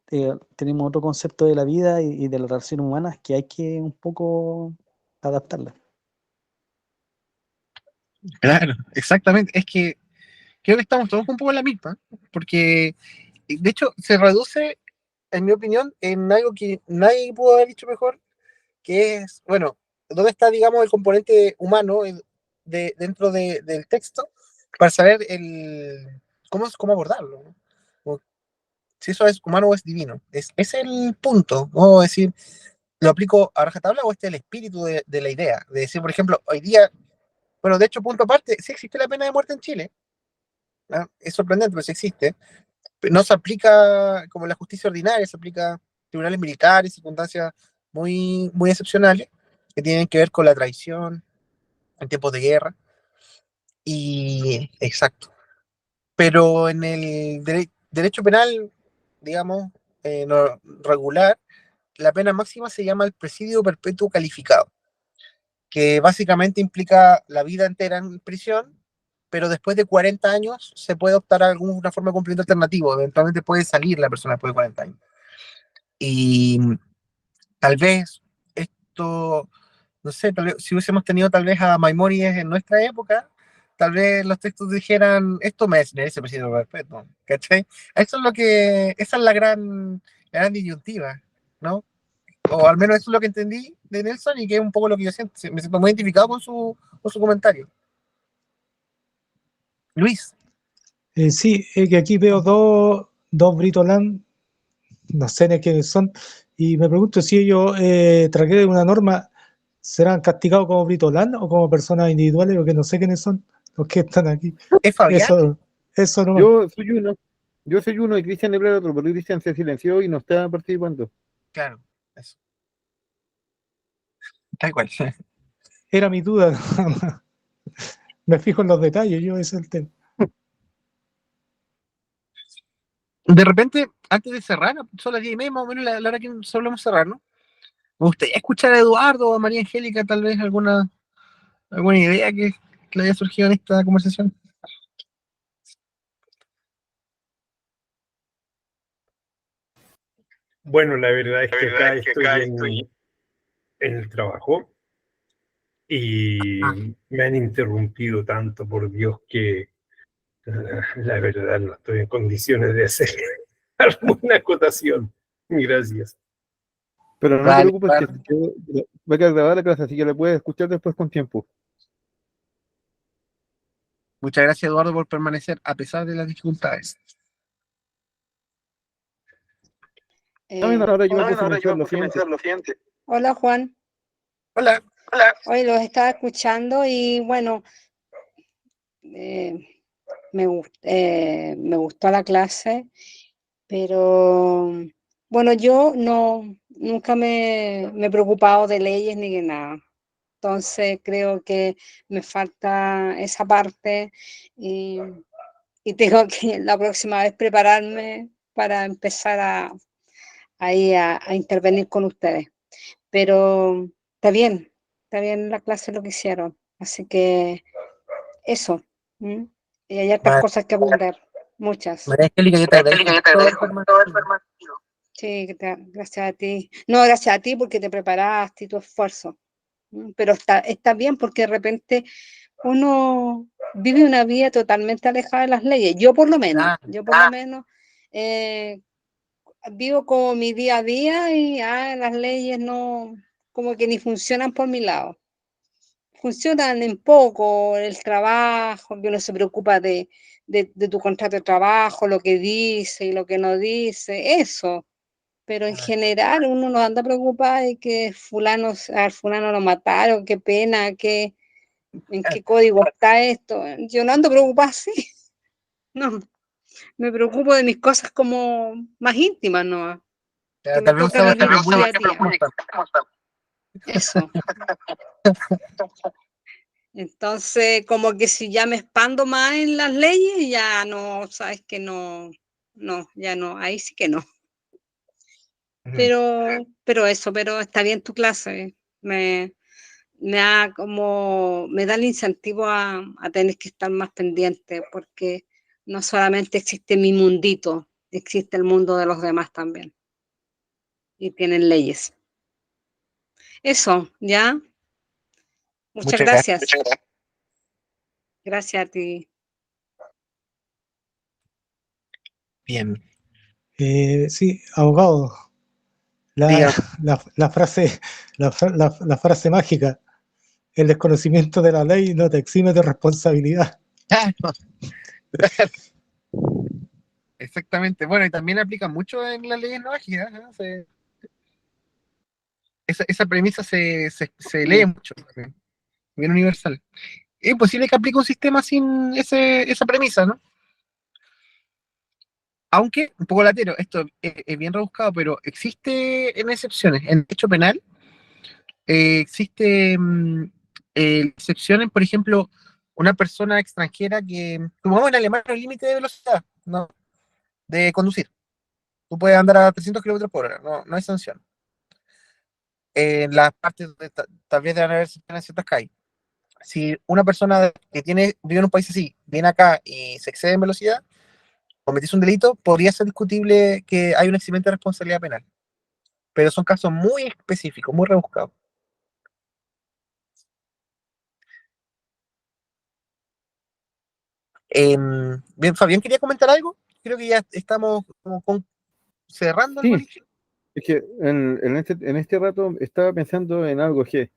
tenemos otro concepto de la vida y de las relaciones humanas que hay que un poco adaptarla. Claro, exactamente. Es que creo que estamos todos un poco en la misma, porque de hecho se reduce, en mi opinión, en algo que nadie pudo haber dicho mejor, que es, bueno, ¿dónde está, digamos, el componente humano dentro del texto para saber cómo abordarlo? ¿No? O si eso es humano o es divino. Es el punto, ¿no? Es decir, ¿lo aplico a rajatabla o este es el espíritu de la idea? De decir, por ejemplo, hoy día, bueno, de hecho, punto aparte, sí existe la pena de muerte en Chile, ¿no? Es sorprendente, pero sí existe. Pero no se aplica como la justicia ordinaria, se aplica tribunales militares, circunstancias muy, muy excepcionales que tienen que ver con la traición en tiempos de guerra. Y exacto. Pero en el derecho penal, digamos, regular, la pena máxima se llama el presidio perpetuo calificado, que básicamente implica la vida entera en prisión, pero después de 40 años se puede optar a alguna forma de cumplimiento alternativo. Eventualmente puede salir la persona después de 40 años. Y tal vez esto, no sé, tal vez, si hubiésemos tenido tal vez a Maimónides en nuestra época, tal vez los textos dijeran, esto merece presidio perpetuo, ¿cachai? Eso es esa es la gran disyuntiva, ¿no? O al menos eso es lo que entendí de Nelson y que es un poco lo que yo siento. Me siento muy identificado con su comentario. Luis. Sí, es que aquí veo dos Britoland, no sé ni quiénes son, y me pregunto si ellos transgreden una norma, ¿serán castigados como Britoland o como personas individuales? Porque no sé quiénes son los que están aquí. ¿Es Fabián? Eso nomás. Yo soy uno y Cristian Nebler otro, pero Cristian se silenció y no está participando. Claro, eso. Tal cual. Era mi duda, nada más. Me fijo en los detalles, ese es el tema. De repente, antes de cerrar, son las 10:30 más o menos la hora que solemos cerrar, ¿no? Me gustaría escuchar a Eduardo o a María Angélica, tal vez alguna idea que le haya surgido en esta conversación. Bueno, la verdad es que acá estoy en el trabajo y me han interrumpido tanto, por Dios, que la verdad no estoy en condiciones de hacer alguna acotación. Gracias. Pero no te Vale, preocupes que va a quedar grabada la clase, así que la puedes escuchar después con tiempo. muchas gracias, Eduardo, por permanecer a pesar de las dificultades. Ahora yo me puse a Ahora yo pensar me lo puse a siguiente. pensar lo siguiente. Hola Juan, Hola. hoy los estaba escuchando y bueno, me gustó la clase, pero bueno, yo nunca me he preocupado de leyes ni de nada. Entonces creo que me falta esa parte y, y tengo que la próxima vez prepararme para empezar a intervenir con ustedes. Pero está bien la clase lo que hicieron. Así que eso. ¿Mm? Y hay otras Vale. cosas que aprender, muchas. María Angélica, yo te agradezco todo el permanecido. Sí, gracias a ti. No, gracias a ti porque te preparaste y tu esfuerzo. Pero está bien porque de repente uno vive una vida totalmente alejada de las leyes. Yo por lo menos, vivo como mi día a día y las leyes no, como que ni funcionan por mi lado. Funcionan en poco, el trabajo, que uno se preocupa de tu contrato de trabajo, lo que dice y lo que no dice, eso. Pero en general uno no anda preocupado de que al fulano lo mataron, qué pena, en qué código está esto. Yo no ando preocupada así. No, me preocupo de mis cosas como más íntimas, ¿no? Que me Tal vez toca usaba vivir ejemplos muy día a día. constantes. Eso. Entonces, como que si ya me expando más en las leyes, ya no, sabes que no, ya no, ahí sí que no. Pero está bien tu clase. Me da el incentivo a tener que estar más pendiente, porque no solamente existe mi mundito, existe el mundo de los demás también. Y tienen leyes. Eso, ¿ya? Muchas gracias. Gracias a ti. Bien. Sí, abogado, Diga. la frase mágica, el desconocimiento de la ley no te exime de responsabilidad. Exactamente. Bueno, y también aplica mucho en las leyes no ágiles, ¿no? Esa premisa se lee mucho, bien universal. Es imposible que aplique un sistema sin esa premisa, ¿no? Aunque, un poco latero, esto es bien rebuscado, pero existe en excepciones. En derecho penal existe excepciones, por ejemplo, una persona extranjera que, como en Alemania, el límite de velocidad, ¿no? De conducir. Tú puedes andar a 300 kilómetros por hora, no hay sanción. En las partes donde tal vez deben haber excepciones en ciertas calles. Si una persona que vive en un país así, viene acá y se excede en velocidad, cometís un delito, podría ser discutible que hay un eximiente de responsabilidad penal. Pero son casos muy específicos, muy rebuscados. Bien, Fabián, ¿quería comentar algo? Creo que ya estamos como cerrando el Sí, boliche. es que en este rato estaba pensando en algo que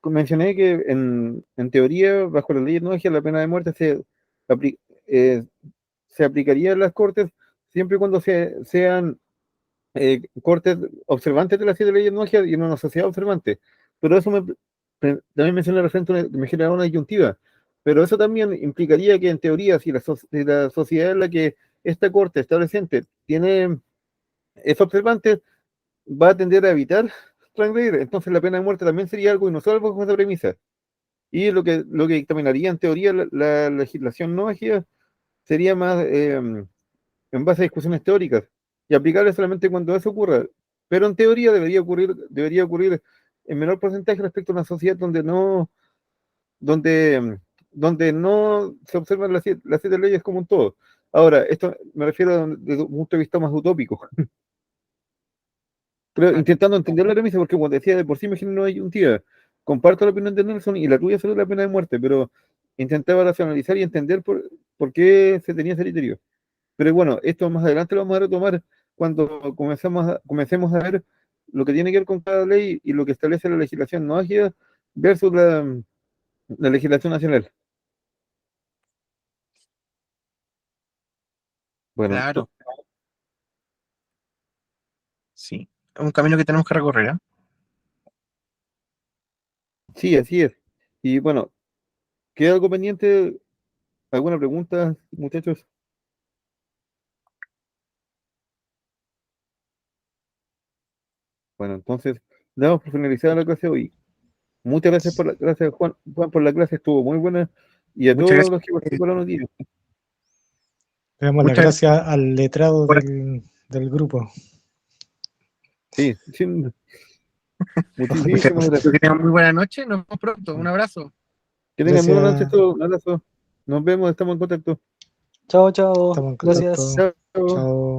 mencioné que en teoría, bajo la ley de Noagia, la pena de muerte apli- eh, se aplicaría en las cortes siempre y cuando sean cortes observantes de las 7 leyes Noagia y en una sociedad observante. Pero eso también mencioné reciente, me genera una disyuntiva. Pero eso también implicaría que en teoría, si la sociedad en la que esta corte establecente es observante, va a tender a evitar transgredir. Entonces la pena de muerte también sería algo inusual bajo esa premisa. Y lo que dictaminaría en teoría la legislación no ágida sería más en base a discusiones teóricas y aplicable solamente cuando eso ocurra. Pero en teoría debería ocurrir en menor porcentaje respecto a una sociedad donde no se observan las 7 leyes como un todo. Ahora, esto me refiero desde un punto de vista más utópico. Pero intentando entender la premisa, porque como decía, de por sí me generó un tía. Comparto la opinión de Nelson y la tuya sobre la pena de muerte, pero intentaba racionalizar y entender por qué se tenía ese criterio. Pero bueno, esto más adelante lo vamos a retomar cuando comencemos a ver lo que tiene que ver con cada ley y lo que establece la legislación no ágida versus la legislación nacional. Bueno, Claro, sí. Es un camino que tenemos que recorrer, ¿eh? sí, así es. Y bueno, ¿queda algo pendiente? ¿Alguna pregunta, muchachos? Bueno, entonces, damos por finalizada la clase hoy. Muchas gracias por la clase, Juan, por la clase, estuvo muy buena. Y a Muchas todos gracias. los que participaron hoy día. Le damos las Muchas gracias al letrado por- del grupo. Sí, sí, Muchas muchísimas gracias. gracias. Que tengan muy buena noche. Nos vemos pronto. Un abrazo. Que tengan muy buenas noches Gracias. todos. Un abrazo. Nos vemos, estamos en contacto. Chao, chao. Estamos en Gracias. contacto. Chao. Chao.